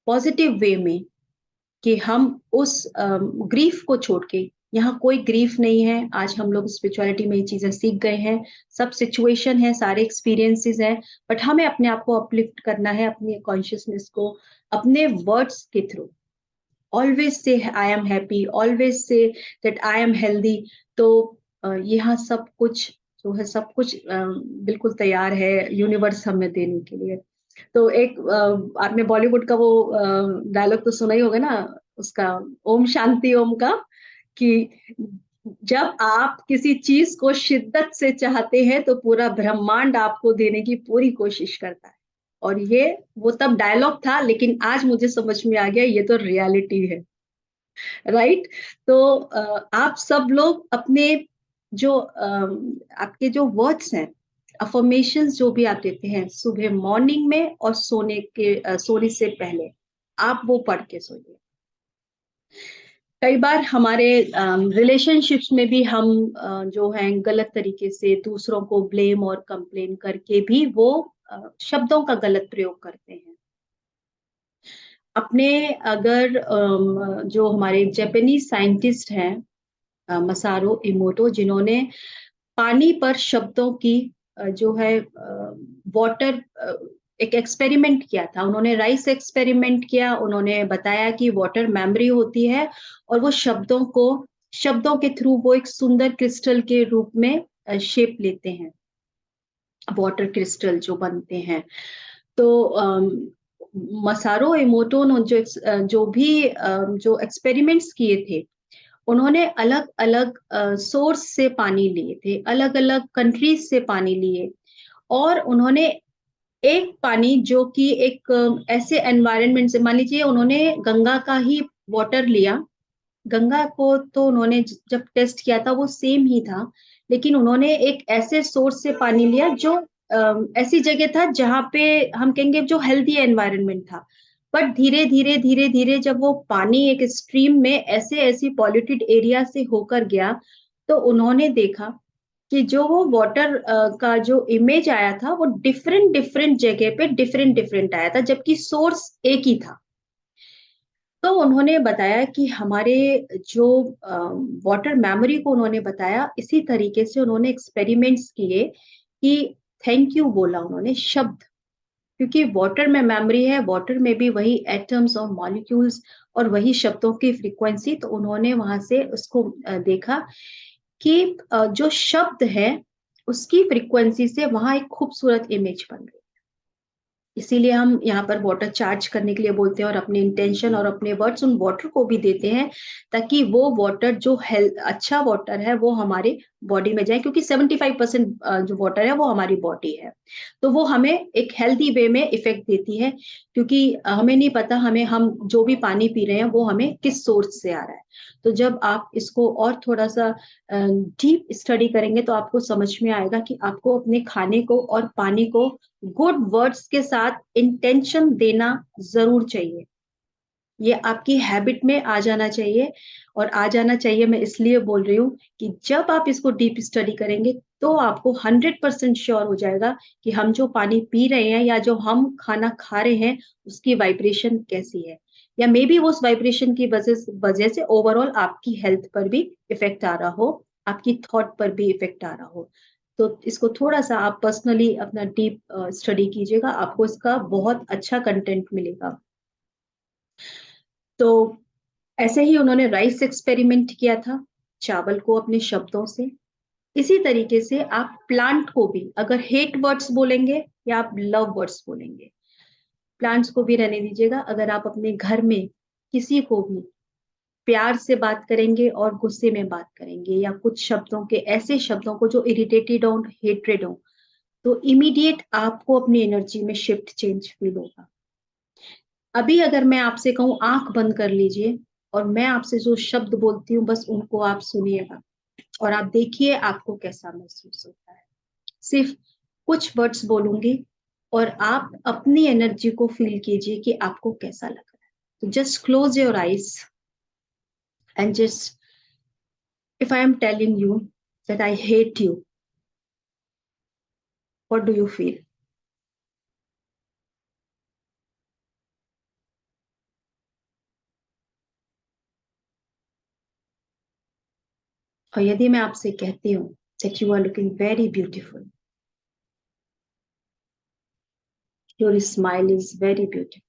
पॉजिटिव वे में, कि हम उस ग्रीफ को छोड़ के, यहाँ कोई ग्रीफ नहीं है। आज हम लोग स्पिरिचुअलिटी में ये चीजें सीख गए हैं, सब सिचुएशन है, सारे एक्सपीरियंसेस हैं, बट हमें अपने आप को अपलिफ्ट करना है, अपनी कॉन्शियसनेस को अपने वर्ड्स के through. Always say I am happy, always say that I am healthy. तो यहाँ सब कुछ जो है, सब कुछ बिल्कुल तैयार है यूनिवर्स हमें देने के लिए। तो एक आपने बॉलीवुड का वो डायलॉग तो सुना ही होगा ना, उसका, ओम शांति ओम का, कि जब आप किसी चीज को शिद्दत से चाहते हैं तो पूरा ब्रह्मांड आपको देने की पूरी कोशिश करता है। और ये वो तब डायलॉग था, लेकिन आज मुझे समझ में आ गया ये तो रियलिटी है, राइट? तो आप सब लोग अपने जो आपके जो वर्ड्स हैं, अफर्मेशंस जो भी आप देते हैं सुबह मॉर्निंग में और सोने से पहले, आप वो पढ़ के सोइए। कई बार हमारे रिलेशनशिप्स में भी हम जो है गलत तरीके से दूसरों को ब्लेम और कंप्लेन करके भी वो शब्दों का गलत प्रयोग करते हैं। अपने अगर जो हमारे जापानीज साइंटिस्ट हैं, मसारो इमोटो, जिन्होंने पानी पर शब्दों की जो है वाटर, एक एक्सपेरिमेंट किया था, उन्होंने राइस एक्सपेरिमेंट किया, उन्होंने बताया कि वाटर मेमोरी होती है, और वो शब्दों के थ्रू वो एक सुंदर क्रिस्टल के रूप में शेप लेते हैं, वाटर क्रिस्टल जो बनते हैं। तो मसारो इमोटो ने जो भी जो एक्सपेरिमेंट्स किए थे, उन्होंने अलग अलग सोर्स से पानी लिए थे, अलग अलग कंट्रीज से पानी लिए, और उन्होंने एक पानी जो कि एक ऐसे एनवायरनमेंट से, मान लीजिए उन्होंने गंगा का ही वाटर लिया। गंगा को तो उन्होंने जब टेस्ट किया था वो सेम ही था, लेकिन उन्होंने एक ऐसे सोर्स से पानी लिया जो ऐसी जगह था जहाँ पे हम कहेंगे जो हेल्दी एनवायरनमेंट था। बट धीरे धीरे धीरे धीरे जब वो पानी एक स्ट्रीम में ऐसे ऐसी पॉल्यूटेड एरिया से होकर गया, तो उन्होंने देखा कि जो वो वाटर का जो इमेज आया था वो डिफरेंट डिफरेंट जगह पे डिफरेंट डिफरेंट आया था, जबकि सोर्स एक ही था। तो उन्होंने बताया कि हमारे जो वाटर मेमोरी को उन्होंने बताया, इसी तरीके से उन्होंने एक्सपेरिमेंट्स किए कि थैंक यू बोला उन्होंने शब्द, क्योंकि वाटर में मेमोरी है, वाटर में भी वही एटम्स और मॉलिक्यूल्स और वही शब्दों की फ्रीक्वेंसी। तो उन्होंने वहां से उसको देखा कि जो शब्द है उसकी फ्रीक्वेंसी से वहां एक खूबसूरत इमेज बन गई। इसीलिए हम यहाँ पर वाटर चार्ज करने के लिए बोलते हैं और अपने इंटेंशन और अपने वर्ड्स उन वाटर को भी देते हैं, ताकि वो वाटर जो हेल्थ अच्छा वाटर है वो हमारे बॉडी में जाए, क्योंकि 75% जो वाटर है वो हमारी बॉडी है। तो वो हमें एक हेल्दी वे में इफेक्ट देती है, क्योंकि हमें नहीं पता हमें हम जो भी पानी पी रहे हैं वो हमें किस सोर्स से आ रहा है। तो जब आप इसको और थोड़ा सा डीप स्टडी करेंगे तो आपको समझ में आएगा कि आपको अपने खाने को और पानी को गुड वर्ड्स के साथ इंटेंशन देना जरूर चाहिए। ये आपकी हैबिट में आ जाना चाहिए। और आ जाना चाहिए मैं इसलिए बोल रही हूँ कि जब आप इसको डीप स्टडी करेंगे तो आपको 100% श्योर हो जाएगा कि हम जो पानी पी रहे हैं या जो हम खाना खा रहे हैं उसकी वाइब्रेशन कैसी है, या मे बी उस वाइब्रेशन की वजह से ओवरऑल आपकी हेल्थ पर भी इफेक्ट आ रहा हो, आपकी थॉट पर भी इफेक्ट आ रहा हो। तो इसको थोड़ा सा आप पर्सनली अपना डीप स्टडी कीजिएगा, आपको इसका बहुत अच्छा कंटेंट मिलेगा। तो ऐसे ही उन्होंने राइस एक्सपेरिमेंट किया था, चावल को अपने शब्दों से। इसी तरीके से आप प्लांट को भी अगर हेट वर्ड्स बोलेंगे या आप लव वर्ड्स बोलेंगे, प्लांट्स को भी रहने दीजिएगा। अगर आप अपने घर में किसी को भी प्यार से बात करेंगे और गुस्से में बात करेंगे, या कुछ शब्दों के ऐसे शब्दों को जो इरिटेटेड हो, हेट्रेड हो, तो इमीडिएट आपको अपनी एनर्जी में शिफ्ट चेंज फील होगा। अभी अगर मैं आपसे कहूं आंख बंद कर लीजिए और मैं आपसे जो शब्द बोलती हूँ बस उनको आप सुनिएगा और आप देखिए आपको कैसा महसूस होता है। सिर्फ कुछ वर्ड्स बोलूंगी और आप अपनी एनर्जी को फील कीजिए कि आपको कैसा लग रहा है। तो just close your eyes and just, if I am telling you that I hate you, what do you feel? और यदि मैं आपसे कहती हूँ that you are looking very beautiful, your smile is very beautiful,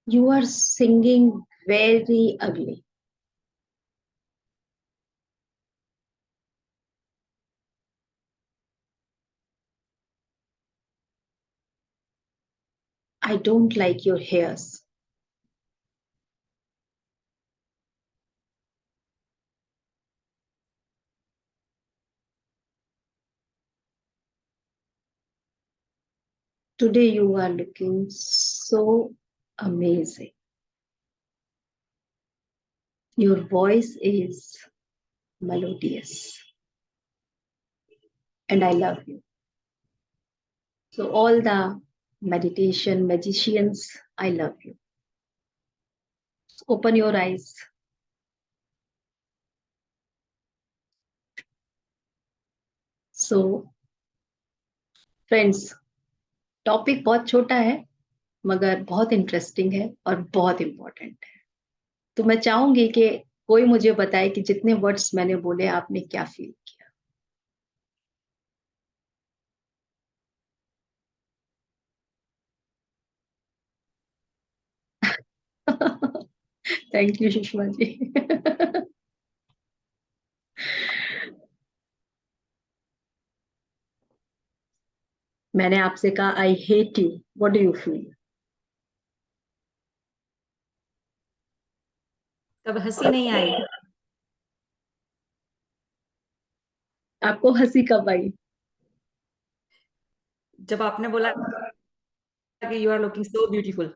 you are singing very ugly, I don't like your hairs, today you are looking so amazing, your voice is melodious, and I love you. So all the meditation magicians, I love you. Open your eyes. So friends, topic बहुत छोटा है मगर बहुत interesting है और बहुत important है। तो मैं चाहूंगी कि कोई मुझे बताए कि जितने वर्ड्स मैंने बोले आपने क्या फील किया। Thank you Sushma ji. मैंने आपसे कहा I hate you, what do you feel? तब हंसी नहीं आई। आपको हंसी कब आई? जब आपने बोला कि you are looking so beautiful.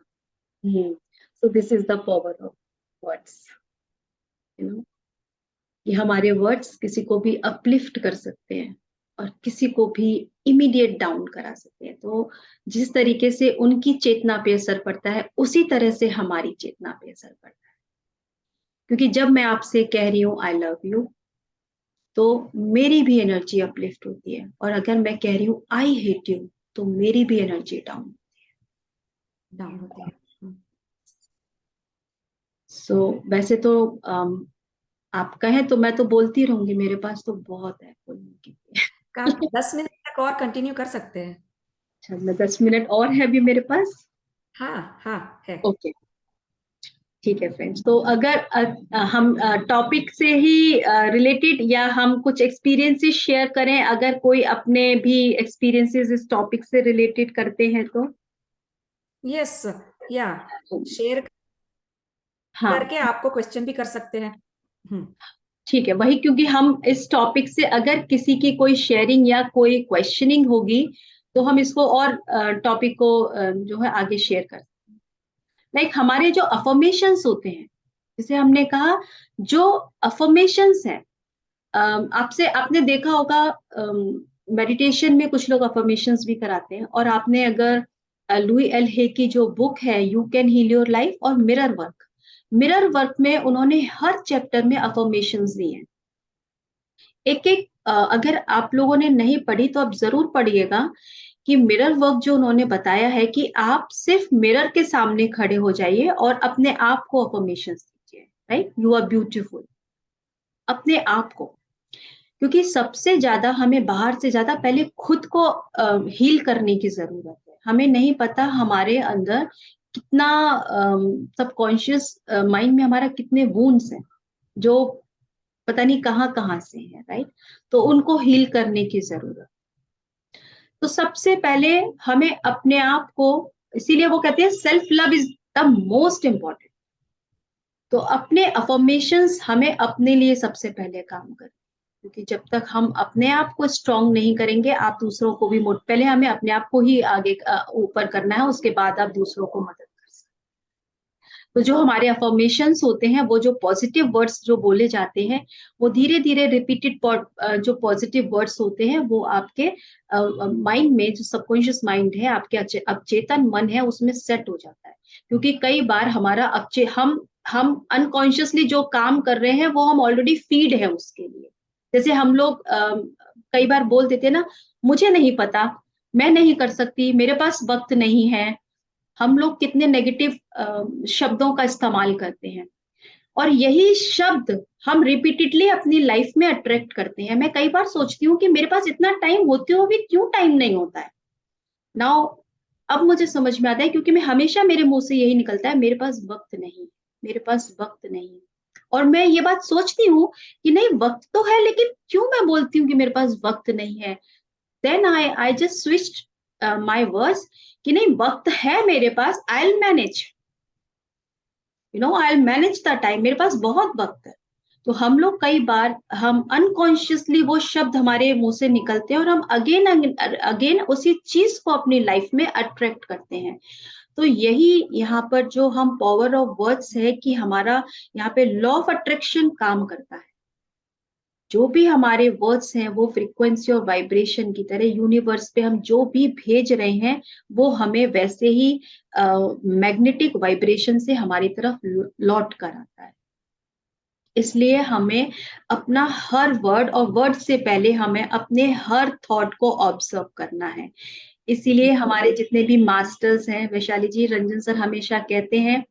So this is the power of words, you know, कि हमारे वर्ड्स किसी को भी अपलिफ्ट कर सकते हैं और किसी को भी इमीडिएट डाउन करा सकते हैं। तो जिस तरीके से उनकी चेतना पे असर पड़ता है, उसी तरह से हमारी चेतना पे असर पड़ता है। क्योंकि जब मैं आपसे कह रही हूँ आई लव यू, तो मेरी भी एनर्जी अपलिफ्ट होती है, और अगर मैं कह रही हूँ आई हेट यू, तो मेरी भी एनर्जी डाउन। डाउन होती है। सो वैसे तो आप कहें तो मैं तो बोलती रहूंगी, मेरे पास तो बहुत है बोलने के लिए। आप 10 मिनट तक और कंटिन्यू कर सकते हैं। अच्छा, मैं 10 मिनट और है अभी मेरे पास। हाँ हाँ है। ओके, ठीक है फ्रेंड्स। तो अगर हम टॉपिक से ही रिलेटेड या हम कुछ एक्सपीरियंसेस शेयर करें, अगर कोई अपने भी एक्सपीरियंसेस इस टॉपिक से रिलेटेड करते हैं तो। यस, या शेयर हाँ, करके आपको क्वेश्चन भी कर सकते हैं। ठीक है, वही, क्योंकि हम इस टॉपिक से अगर किसी की कोई शेयरिंग या कोई क्वेश्चनिंग होगी, तो हम इसको और टॉपिक को जो है आगे शेयर कर। लाइक हमारे जो अफर्मेशंस होते हैं, जैसे हमने कहा, जो अफर्मेशंस हैं, आपसे आपने देखा होगा मेडिटेशन में कुछ लोग अफर्मेशंस भी कराते हैं, और आपने अगर लुई एल हे की जो बुक है you can heal your life और मिरर वर्क में उन्होंने हर चैप्टर में अफर्मेशंस दी हैं। एक एक अगर आप लोगों ने नहीं पढ़ी तो आप जरूर पढ़िएगा, कि मिरर वर्क जो उन्होंने बताया है कि आप सिर्फ मिरर के सामने खड़े हो जाइए और अपने आप को अफर्मेशंस दीजिए, राइट, यू आर ब्यूटीफुल, अपने आप को। क्योंकि सबसे ज्यादा हमें बाहर से ज्यादा पहले खुद को हील करने की जरूरत है। हमें नहीं पता हमारे अंदर कितना सबकॉन्शियस माइंड में हमारा कितने वुंड्स हैं, जो पता नहीं कहाँ कहाँ से हैं, राइट। तो उनको हील करने की जरूरत। तो सबसे पहले हमें अपने आप को, इसीलिए वो कहते हैं self love is the most important. तो अपने अफर्मेशंस हमें अपने लिए सबसे पहले काम करें, क्योंकि जब तक हम अपने आप को स्ट्रांग नहीं करेंगे, आप दूसरों को भी पहले हमें अपने आप को ही आगे ऊपर करना है, उसके बाद आप दूसरों को मदद कर सकते हैं। तो जो हमारे अफर्मेशंस होते हैं, वो जो पॉजिटिव वर्ड्स जो बोले जाते हैं, वो धीरे धीरे रिपीटेड जो पॉजिटिव वर्ड्स होते हैं, वो आपके माइंड में, जो सबकॉन्शियस माइंड है, आपके अवचेतन मन है, उसमें सेट हो जाता है। क्योंकि कई बार हमारा हम अनकॉन्शियसली जो काम कर रहे हैं, वो हम ऑलरेडी फीड है उसके लिए। जैसे हम लोग कई बार बोल देते हैं ना, मुझे नहीं पता, मैं नहीं कर सकती, मेरे पास वक्त नहीं है। हम लोग कितने नेगेटिव शब्दों का इस्तेमाल करते हैं, और यही शब्द हम रिपीटेडली अपनी लाइफ में अट्रैक्ट करते हैं। मैं कई बार सोचती हूँ कि मेरे पास इतना टाइम होते हुए भी क्यों टाइम नहीं होता है। नाउ अब मुझे समझ में आता है, क्योंकि मैं हमेशा, मेरे मुंह से यही निकलता है, मेरे पास वक्त नहीं, मेरे पास वक्त नहीं। और मैं ये बात सोचती हूँ कि नहीं, वक्त तो है, लेकिन क्यों मैं बोलती हूँ कि मेरे पास वक्त नहीं है। Then I just switched my words, कि नहीं, वक्त है मेरे पास, I will manage, I will manage the time, मेरे पास बहुत वक्त है। तो हम लोग कई बार, हम अनकॉन्शियसली वो शब्द हमारे मुंह से निकलते हैं, और हम अगेन अगेन उसी चीज को अपनी लाइफ में अट्रैक्ट करते हैं। तो यही यहाँ पर जो हम पावर ऑफ वर्ड्स है, कि हमारा यहाँ पे लॉ ऑफ अट्रैक्शन काम करता है। जो भी हमारे वर्ड्स हैं, वो फ्रीक्वेंसी और वाइब्रेशन की तरह यूनिवर्स पे हम जो भी भेज रहे हैं, वो हमें वैसे ही मैग्नेटिक वाइब्रेशन से हमारी तरफ लौट कर आता है। इसलिए हमें अपना हर वर्ड, और वर्ड से पहले हमें अपने हर थॉट को ऑब्जर्व करना है। इसीलिए हमारे जितने भी मास्टर्स हैं, वैशाली जी, रंजन सर, हमेशा कहते हैं,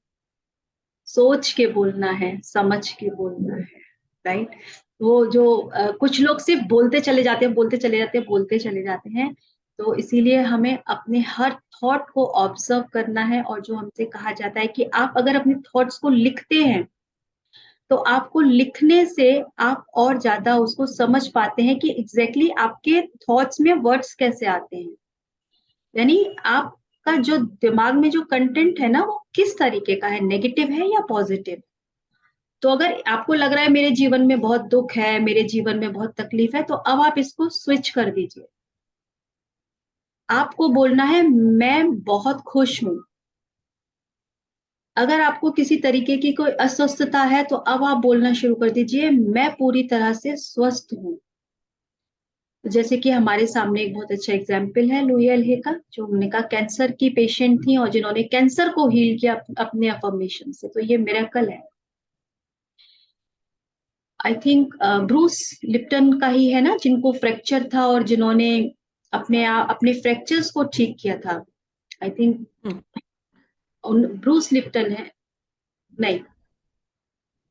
सोच के बोलना है, समझ के बोलना है, राइट। वो जो कुछ लोग सिर्फ बोलते चले जाते हैं, बोलते चले जाते हैं, बोलते चले जाते हैं। तो इसीलिए हमें अपने हर थॉट को ऑब्जर्व करना है। और जो हमसे कहा जाता है कि आप अगर अपने थॉट्स को लिखते हैं, तो आपको लिखने से आप और ज्यादा उसको समझ पाते हैं कि एग्जैक्टली आपके थॉट्स में वर्ड्स कैसे आते हैं। यानी आपका जो दिमाग में जो कंटेंट है ना, वो किस तरीके का है, नेगेटिव है या पॉजिटिव। तो अगर आपको लग रहा है मेरे जीवन में बहुत दुख है, मेरे जीवन में बहुत तकलीफ है, तो अब आप इसको स्विच कर दीजिए। आपको बोलना है मैं बहुत खुश हूं। अगर आपको किसी तरीके की कोई अस्वस्थता है तो अब आप बोलना शुरू कर दीजिए मैं पूरी तरह से स्वस्थ हूं। जैसे कि हमारे सामने एक बहुत अच्छा एग्जाम्पल है लुई एल्हे का, जो हमने कहा कैंसर की पेशेंट थी और जिन्होंने कैंसर को हील किया अपने अफर्मेशन से, तो ये मिरेकल है। आई थिंक ब्रूस लिप्टन का ही है ना, जिनको फ्रैक्चर था और जिन्होंने अपने फ्रैक्चर्स को ठीक किया था। आई थिंक ब्रूस लिप्टन है, नहीं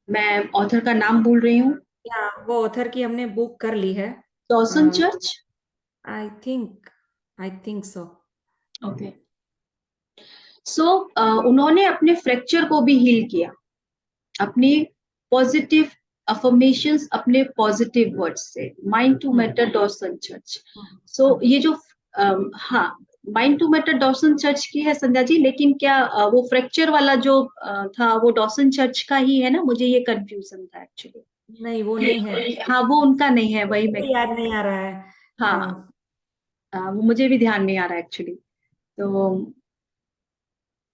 मैं ऑथर का नाम भूल रही हूँ। या वो ऑथर की हमने बुक कर ली है। Dawson Church, I think so. Okay. So उन्होंने अपने फ्रैक्चर को भी हील किया, अपनी पॉजिटिव अफर्मेशंस, अपने पॉजिटिव वर्ड्स से। Mind to matter Dawson Church. So ये जो हाँ, mind to matter Dawson Church की है संध्या जी, लेकिन क्या वो फ्रैक्चर वाला जो था वो डॉसन चर्च का ही है ना? मुझे ये कंफ्यूजन था एक्चुअली। नहीं, वो नहीं है, हाँ, वो उनका नहीं है, वही मैं, याद नहीं आ रहा है। हाँ वो मुझे भी ध्यान नहीं आ रहा एक्चुअली। तो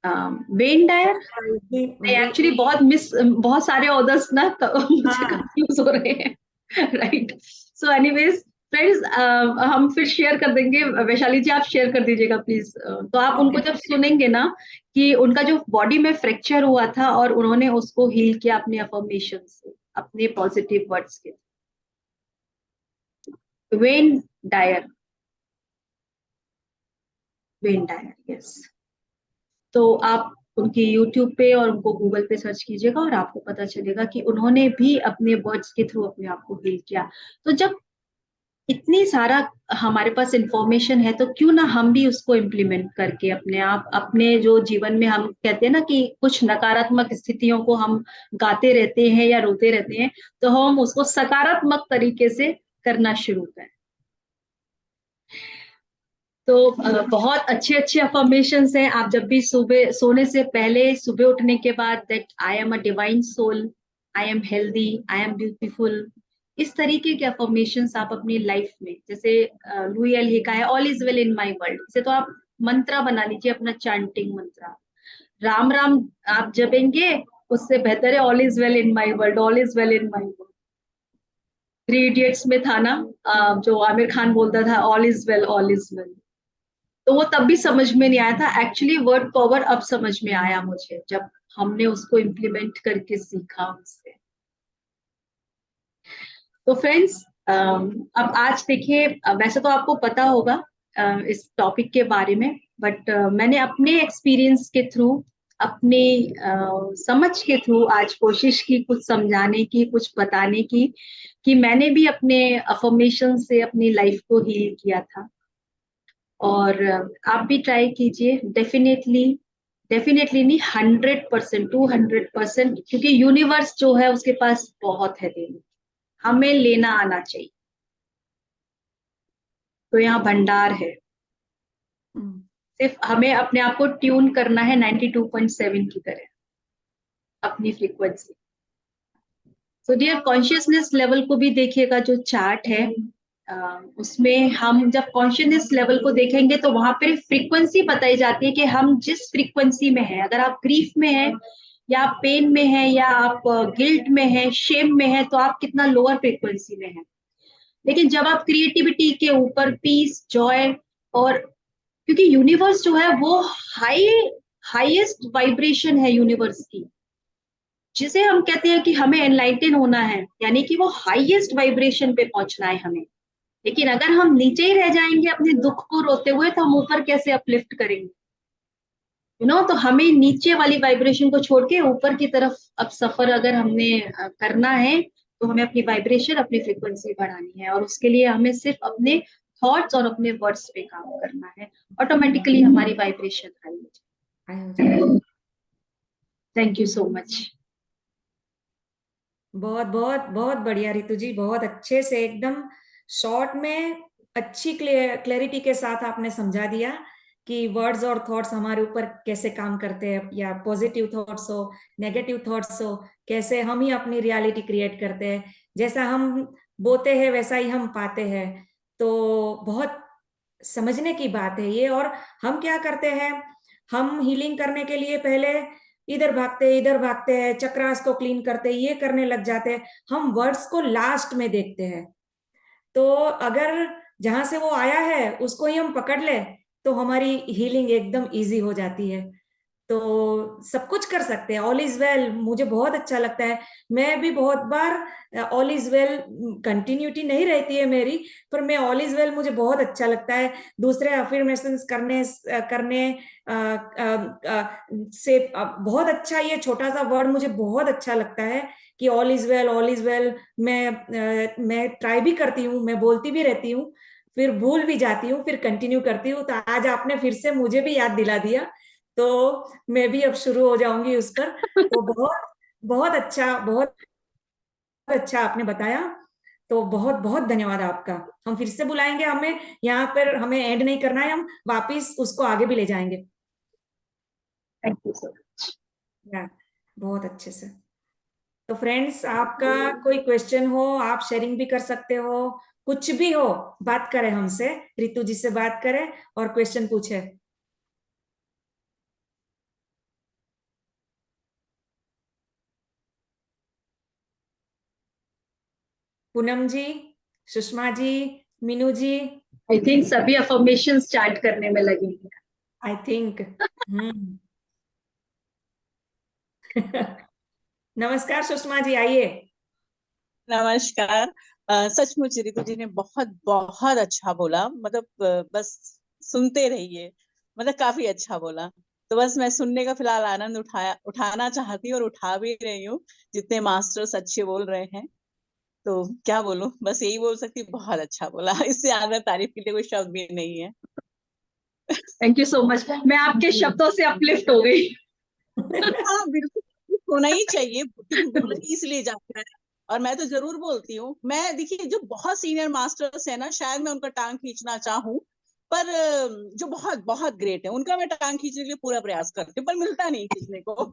वेन डायर, एक्चुअली बहुत सारे ऑर्डर्स ना मुझे हाँ, कंफ्यूज हो रहे हैं, राइट। सो एनीवेज फ्रेंड्स, हम फिर शेयर कर देंगे। वैशाली जी आप शेयर कर दीजिएगा प्लीज। तो आप उनको जब सुनेंगे ना कि उनका जो बॉडी में फ्रैक्चर हुआ था और उन्होंने उसको हील किया अपने अफर्मेशन से, अपने पॉजिटिव वर्ड्स के। Wayne Dyer, Wayne Dyer, yes. तो आप उनकी यूट्यूब पे और उनको गूगल पे सर्च कीजिएगा और आपको पता चलेगा कि उन्होंने भी अपने वर्ड्स के थ्रू अपने आप को हील किया। तो जब इतनी सारा हमारे पास इंफॉर्मेशन है, तो क्यों ना हम भी उसको इम्प्लीमेंट करके अपने जो जीवन में, हम कहते हैं ना कि कुछ नकारात्मक स्थितियों को हम गाते रहते हैं या रोते रहते हैं, तो हम उसको सकारात्मक तरीके से करना शुरू करें। तो बहुत अच्छे अच्छे अफर्मेशंस हैं। आप जब भी सुबह सोने से पहले, सुबह उठने के बाद, that I am a divine soul, I am healthy, I am beautiful, इस तरीके के अफर्मेशंस आप अपनी लाइफ में, जैसे लुई एल्हे का है all is well in my world, इसे तो आप मंत्रा बना लीजिए, अपना चैंटिंग मंत्रा। राम राम आप जपेंगे, उससे बेहतर है all is well in my world, all is well in my world. Three idiots में था ना, जो आमिर खान बोलता था all is well, all is well. तो वो तब भी समझ में नहीं आया था एक्चुअली, वर्ड पावर अब समझ में आया मुझे, जब हमने उसको इम्प्लीमेंट करके सीखा उससे। तो फ्रेंड्स, अब आज देखिए, वैसे तो आपको पता होगा इस टॉपिक के बारे में, बट मैंने अपने एक्सपीरियंस के थ्रू, अपनी समझ के थ्रू आज कोशिश की कुछ समझाने की, कुछ बताने की, कि मैंने भी अपने अफर्मेशन से अपनी लाइफ को हील किया था। और आप भी ट्राई कीजिए, डेफिनेटली, डेफिनेटली नहीं, 100%, 200%, क्योंकि यूनिवर्स जो है उसके पास बहुत है देने, हमें लेना आना चाहिए। तो यहाँ भंडार है, सिर्फ हमें अपने आप को ट्यून करना है 92.7 की तरह, अपनी frequency. So dear, consciousness level को भी देखिएगा, जो चार्ट है उसमें हम जब कॉन्शियसनेस लेवल को देखेंगे तो वहां पर फ्रीक्वेंसी बताई जाती है कि हम जिस फ्रीक्वेंसी में है, अगर आप ग्रीफ में है, या आप पेन में है, या आप गिल्ट में है, शेम में है, तो आप कितना लोअर फ्रीक्वेंसी में है। लेकिन जब आप क्रिएटिविटी के ऊपर, पीस, जॉय, और क्योंकि यूनिवर्स जो है वो हाईएस्ट वाइब्रेशन है यूनिवर्स की, जिसे हम कहते हैं कि हमें एनलाइटन होना है, यानी कि वो हाईएस्ट वाइब्रेशन पे पहुंचना है हमें। लेकिन अगर हम नीचे ही रह जाएंगे अपने दुख को रोते हुए, तो हम ऊपर कैसे अपलिफ्ट करेंगे? तो हमें नीचे वाली वाइब्रेशन को छोड़ के ऊपर की तरफ अब सफर अगर हमने करना है, तो हमें अपनी वाइब्रेशन, अपनी फ्रीक्वेंसी बढ़ानी है, और उसके लिए हमें सिर्फ अपने थॉट्स और अपने वर्ड्स पे काम करना है। ऑटोमेटिकली हमारी वाइब्रेशन हाई हो जाएगी। Thank you so much. बहुत बहुत बहुत बढ़िया रितु जी, बहुत अच्छे से एकदम शॉर्ट में अच्छी क्लैरिटी के साथ आपने समझा दिया कि वर्ड्स और थॉट्स हमारे ऊपर कैसे काम करते हैं, या पॉजिटिव थॉट्स हो, नेगेटिव थॉट्स हो, कैसे हम ही अपनी रियलिटी क्रिएट करते हैं। जैसा हम बोते हैं वैसा ही हम पाते हैं। तो बहुत समझने की बात है ये। और हम क्या करते हैं, हम हीलिंग करने के लिए पहले इधर भागते हैं, चक्रास को क्लीन करते हैं, ये करने लग जाते हैं। हम वर्ड्स को लास्ट में देखते हैं। तो अगर जहां से वो आया है उसको ही हम पकड़ ले तो हमारी हीलिंग एकदम इजी हो जाती है। तो सब कुछ कर सकते हैं। ऑल इज वेल मुझे बहुत अच्छा लगता है। मैं भी बहुत बार ऑल इज वेल कंटिन्यूटी नहीं रहती है मेरी, पर मैं ऑल इज वेल मुझे बहुत अच्छा लगता है। दूसरे अफर्मेशंस करने करने से बहुत अच्छा, ये छोटा सा वर्ड मुझे बहुत अच्छा लगता है कि all is well, all is well. मैं ट्राई भी करती हूँ, मैं बोलती भी रहती हूँ, फिर भूल भी जाती हूँ, फिर कंटिन्यू करती हूँ। तो आज आपने फिर से मुझे भी याद दिला दिया, तो मैं भी अब शुरू हो जाऊंगी उस पर। तो बहुत बहुत अच्छा, बहुत अच्छा आपने बताया। तो बहुत बहुत धन्यवाद आपका। हम फिर से बुलाएंगे, हमें यहाँ पर हमें एंड नहीं करना है, हम वापिस उसको आगे भी ले जाएंगे। Thank you sir. या, बहुत अच्छे से। तो फ्रेंड्स, आपका कोई क्वेश्चन हो आप शेयरिंग भी कर सकते हो, कुछ भी हो बात करें हमसे, रितु जी से बात करें और क्वेश्चन पूछे। पूनम जी, सुषमा जी, मीनू जी। आई थिंक सभी अफर्मेशन स्टार्ट करने में लगे हैं। I think. हम्म। नमस्कार सुषमा जी, आइए। नमस्कार। सचमुच रितु जी ने बहुत बहुत अच्छा बोला, मतलब बस सुनते रहिए, मतलब काफी अच्छा बोला। तो बस मैं सुनने का फिलहाल आनंद उठाना चाहती हूँ और उठा भी रही हूँ। जितने मास्टर्स अच्छे बोल रहे हैं, तो क्या बोलूं, बस यही बोल सकती हूँ, बहुत अच्छा बोला। इससे ज्यादा तारीफ के लिए कोई शब्द भी नहीं है। थैंक यू सो मच, मैं आपके शब्दों से अपलिफ्ट हो गई। हाँ बिल्कुल, होना ही चाहिए, क्योंकि बोला ही इसलिए जाता है। और मैं तो जरूर बोलती हूँ। मैं देखिए, जो बहुत सीनियर मास्टर्स है ना, शायद मैं उनका टांग खींचना चाहूँ, पर जो बहुत बहुत ग्रेट है उनका मैं टांग खींचने के लिए पूरा प्रयास करती हूँ, पर मिलता नहीं खींचने को।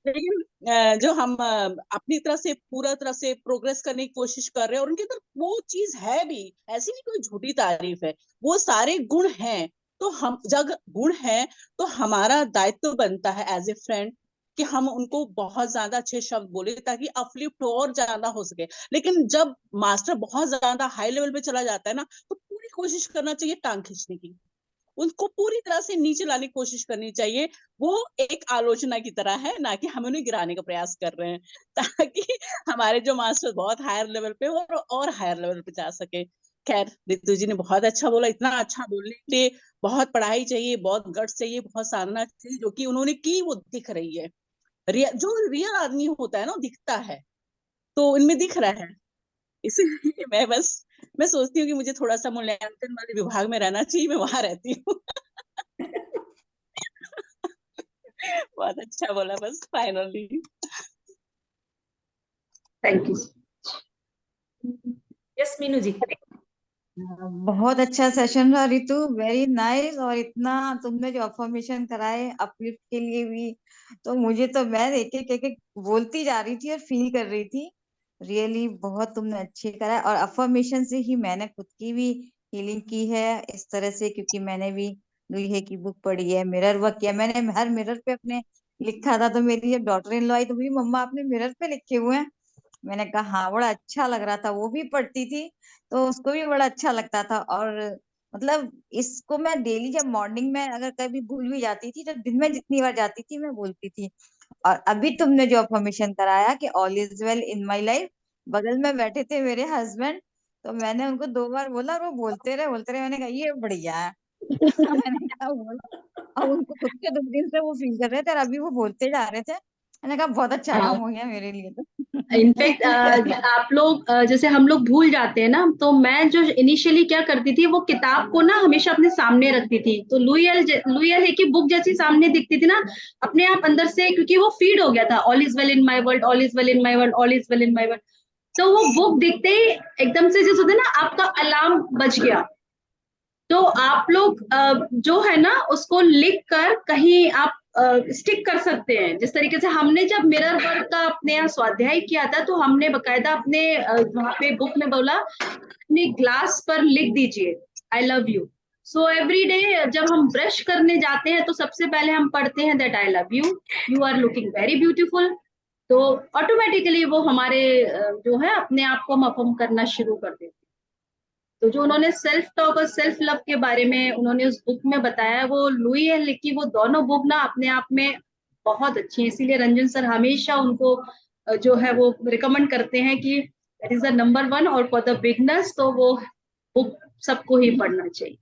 लेकिन जो हम अपनी तरफ से पूरा तरफ से प्रोग्रेस करने की कोशिश कर रहे हैं, और उनके अंदर वो चीज है भी, ऐसी नहीं कोई झूठी तारीफ है, वो सारे गुण हैं। तो हम जब गुण हैं, तो हमारा दायित्व बनता है एज ए फ्रेंड कि हम उनको बहुत ज्यादा अच्छे शब्द बोले, ताकि अपलिफ्ट और ज्यादा हो सके। लेकिन जब मास्टर बहुत ज्यादा हाई लेवल पे चला जाता है ना, तो पूरी कोशिश करना चाहिए टांग खींचने की, उनको पूरी तरह से नीचे लाने की कोशिश करनी चाहिए। वो एक आलोचना की तरह है, ना कि हम उन्हें गिराने का प्रयास कर रहे हैं, ताकि हमारे जो मास्टर बहुत हायर लेवल पे हो और हायर लेवल पे जा सके। खैर, रितु जी ने बहुत अच्छा बोला। इतना अच्छा बोलने के लिए बहुत पढ़ाई चाहिए, बहुत गट्स चाहिए, बहुत साधना चाहिए, जो कि उन्होंने की, वो दिख रही है। जो रियल आदमी होता है ना, दिखता है, तो इनमें दिख रहा है। इसलिए मैं सोचती हूँ कि मुझे थोड़ा सा मूल्यांकन वाले विभाग में रहना चाहिए, मैं वहां रहती हूँ। बहुत अच्छा बोला, बस finally. Thank you. Yes Meenu ji. बहुत अच्छा सेशन रहा रितु, वेरी नाइस। और इतना तुमने जो अफर्मेशन कराए अपलिफ्ट के लिए भी, तो मुझे तो मैं एक एक बोलती जा रही थी और फील कर रही थी। रियली बहुत तुमने अच्छे कराए। और अफर्मेशन से ही मैंने खुद की भी हीलिंग की है इस तरह से, क्योंकि मैंने भी लुइहे की बुक पढ़ी है, मिरर वर्क किया मैंने, हर मिरर पे अपने लिखा था। तो मेरी जब डॉटर इन लॉ आई तो बोली मम्मा आपने मिरर पे लिखे हुए हैं। मैंने कहा हाँ, बड़ा अच्छा लग रहा था। वो भी पढ़ती थी तो उसको भी बड़ा अच्छा लगता था। और मतलब इसको मैं डेली जब मॉर्निंग में अगर कभी भूल भी जाती थी, तो दिन में जितनी बार जाती थी मैं बोलती थी। और अभी तुमने जो अफर्मेशन कराया कि all is well in my life, बगल में बैठे थे मेरे हस्बैंड, तो मैंने उनको 2 बार बोला और वो बोलते रहे। मैंने कहा ये बढ़िया है। मैंने कहा बोल। अब उनको खुद के 2 दिन से वो फील कर रहे थे और अभी वो बोलते जा रहे थे। मैंने कहा बहुत अच्छा काम हो गया मेरे लिए तो। इनफैक्ट आप लोग जैसे हम लोग भूल जाते हैं ना, तो मैं जो इनिशियली क्या करती थी, वो किताब को ना हमेशा अपने सामने रखती थी। तो लुई एल हे की बुक जैसी सामने दिखती थी ना, अपने आप अंदर से, क्योंकि वो फीड हो गया था, all is well in my world, all is well in my world, all is well in my world. तो वो बुक दिखते ही एकदम से जैसे होता है ना, आपका अलार्म बज गया तो आप लोग जो है ना उसको लिख कर कहीं आप स्टिक कर सकते हैं। जिस तरीके से हमने जब मिरर वर्क का अपने यहाँ स्वाध्याय किया था तो हमने बकायदा अपने वहां पे बुक में बोला अपने ग्लास पर लिख दीजिए आई love you. So every day जब हम ब्रश करने जाते हैं तो सबसे पहले हम पढ़ते हैं that I love you, you are looking very beautiful. तो ऑटोमेटिकली वो हमारे जो है अपने आप को हम अफर्म करना शुरू कर देते हैं। तो जो उन्होंने सेल्फ टॉक और सेल्फ लव के बारे में उन्होंने उस बुक में बताया, वो लुई एंड लिकी, वो दोनों बुक ना अपने आप में बहुत अच्छी है। इसीलिए रंजन सर हमेशा उनको जो है वो रिकमेंड करते हैं कि दैट इज द नंबर 1 और फॉर द बिगनर्स तो वो बुक सबको ही पढ़ना चाहिए।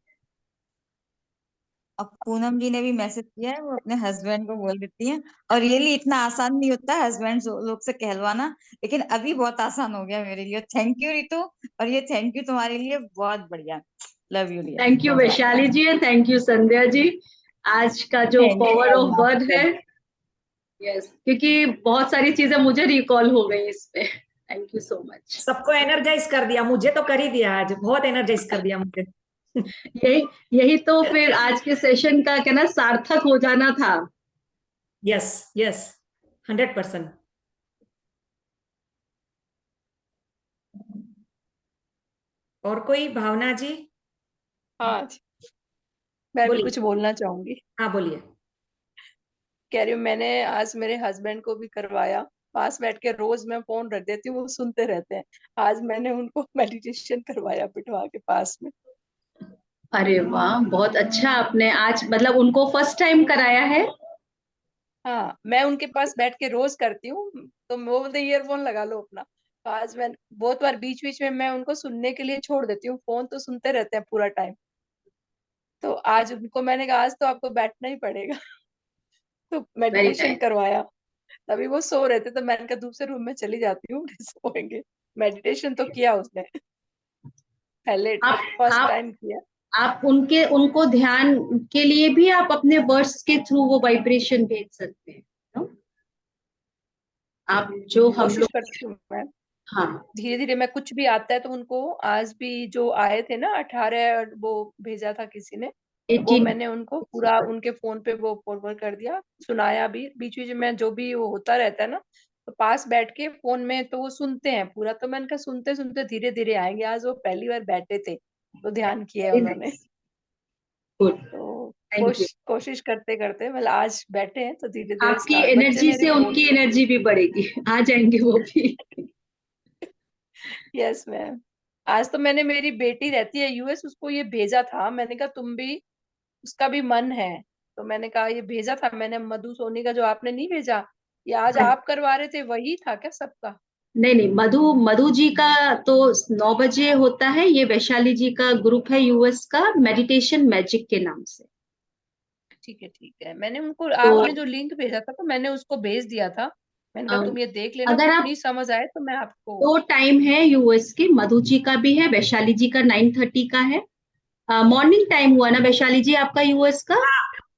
अब पूनम जी ने भी मैसेज किया है, वो अपने हस्बैंड को बोल देती हैं। और रियली इतना आसान नहीं होता हस्बैंड लोग से कहलवाना, लेकिन अभी बहुत आसान हो गया मेरे लिए। थैंक यू रितु, और ये थैंक यू तुम्हारे लिए बहुत बढ़िया। Love you dear. Thank you Vaishali ji and thank you Sandhya ji. आज का जो पावर ऑफ वर्ड है, यस, क्योंकि बहुत सारी चीजें मुझे रिकॉल हो गई इस पे। Thank you so much. सबको एनर्जाइज कर दिया, मुझे तो कर ही दिया, आज बहुत एनर्जाइज कर दिया मुझे। यही तो फिर आज के सेशन का कहना सार्थक हो जाना था। Yes yes 100%। और कोई भावना जी? हाँ जी, मैं भी बोलिए। कुछ बोलना चाहूंगी। हाँ बोलिए। कह रही हूँ मैंने आज मेरे हस्बैंड को भी करवाया, पास बैठ के रोज मैं फोन रख देती हूँ, वो सुनते रहते हैं। आज मैंने उनको मेडिटेशन करवाया बिठवा के पास में। अरे वाह, बहुत अच्छा आपने आज मतलब उनको फर्स्ट टाइम कराया है। हाँ, मैं उनके पास बैठ के रोज करती हूँ, तो वो बोलते ईयरफोन लगा लो अपना। तो आज मैं बहुत बार बीच बीच में मैं उनको सुनने के लिए छोड़ देती हूँ, फोन तो सुनते रहते हैं पूरा टाइम। तो आज उनको मैंने कहा आज तो आपको बैठना ही पड़ेगा। तो वेरी मेडिटेशन नाइस। करवाया। तभी वो सो रहे थे तो मैंने कहा दूसरे रूम में चली जाती हूँ, सोएंगे। मेडिटेशन तो किया उसने, पहले आप फर्स्ट आप टाइम किया। आप उनको ध्यान के लिए भी आप अपने वर्ड्स के थ्रू वो वाइब्रेशन भेज सकते हैं, नो? आप जो हम कोशिश लोग, करती हूँ मैं, हाँ धीरे धीरे मैं कुछ भी आता है तो उनको। आज भी जो आए थे ना 18, वो भेजा था किसी ने, वो 18 मैंने उनको पूरा उनके फोन पे वो फॉरवर्ड कर दिया, सुनाया भी। बीच बीच में जो भी वो होता रहता है ना, तो पास बैठ के फोन में तो वो सुनते हैं पूरा। तो मैंने कहा सुनते सुनते धीरे धीरे आएंगे। आज वो पहली बार बैठे थे तो ध्यान किया वेरी उन्होंने। नाइस, गुड, तो थैंक यू। कोशिश करते करते मतलब आज बैठे हैं तो धीरे धीरे आपकी स्टार्ट। बच्चे एनर्जी मेरे से बोल उनकी एनर्जी भी बढ़ेगी, आ जाएंगे वो भी। Yes ma'am. आज तो मैंने, मेरी बेटी रहती है यूएस, उसको ये भेजा था। मैंने कहा तुम भी, उसका भी मन है, तो मैंने कहा ये भेजा था मैंने। मधु सोनी का जो आपने नहीं भेजा, ये आज आप करवा रहे थे, वही था क्या सबका? नहीं नहीं, मधु जी का तो 9 बजे होता है। ये वैशाली जी का ग्रुप है यूएस का, मेडिटेशन मैजिक के नाम से। ठीक है। मैंने उनको, तो आपने जो लिंक भेजा था तो मैंने उसको भेज दिया था। मैंने कहा तुम ये देख लेना, अगर कुछ आप, नहीं समझ आए तो मैं आपको। 2 टाइम है यूएस के, मधु जी का भी है, वैशाली जी का 9:30 का है। मॉर्निंग टाइम हुआ ना वैशाली जी आपका यूएस का?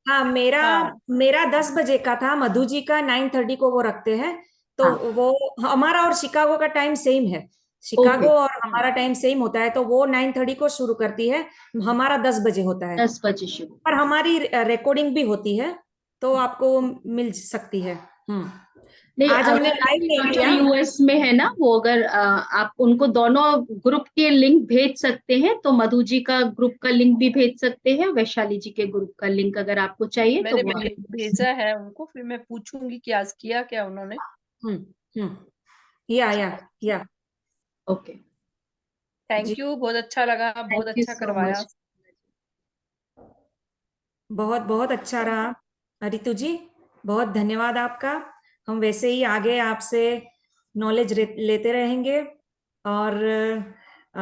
हाँ मेरा हाँ मेरा 10 बजे का था, मधु जी का 9:30 को वो रखते हैं। तो हाँ, वो हमारा और शिकागो का टाइम सेम है, ओके, शिकागो और हमारा टाइम सेम होता है। तो वो 9:30 को शुरू करती है, हमारा 10 बजे होता है। 10 बजे शुरू। पर हमारी रिकॉर्डिंग भी होती है तो आपको मिल सकती है। नहीं, आज हमने अगर लाइव नहीं जो किया। यूएस में है ना, वो अगर आप उनको दोनों ग्रुप के लिंक भेज सकते हैं, तो मधु जी का ग्रुप का लिंक भी भेज सकते हैं, वैशाली जी के ग्रुप का लिंक अगर आपको चाहिए तो मैंने वो भेजा है उनको, फिर मैं पूछूंगी कि आज किया क्या उन्होंने। हम्म हम्म या ओके। जी, थैंक यू, बहुत अच्छा लगा, बहुत थैंक यू अच्छा सो करवाया। मच। बहुत बहुत अच्छा रहा रितु जी, बहुत धन्यवाद आपका। हम वैसे ही आगे आपसे नॉलेज लेते रहेंगे और अ,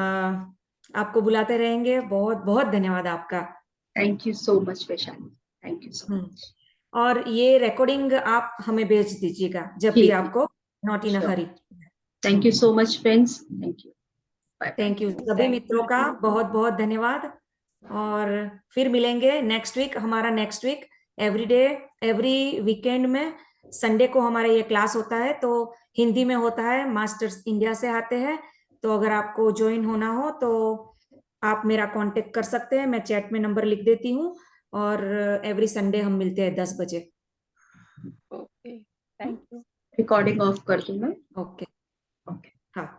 आपको बुलाते रहेंगे। बहुत बहुत धन्यवाद आपका। Thank you so much Vaishali, thank you so hmm much. और ये रिकॉर्डिंग आप हमें भेज दीजिएगा जब भी ठीक है, आपको, नॉट इन अ श्योर। हरी। Thank you so much friends, thank you, bye bye. Thank you सभी थैंक मित्रों का बहुत बहुत धन्यवाद। और फिर मिलेंगे नेक्स्ट वीक। हमारा next week everyday, every weekend में संडे को हमारा ये क्लास होता है, तो हिंदी में होता है, मास्टर्स इंडिया से आते हैं। तो अगर आपको ज्वाइन होना हो तो आप मेरा कांटेक्ट कर सकते हैं, मैं चैट में नंबर लिख देती हूँ, और एवरी संडे हम मिलते हैं 10 बजे। Okay, thank you. Recording of कर दूं मैं। ओके।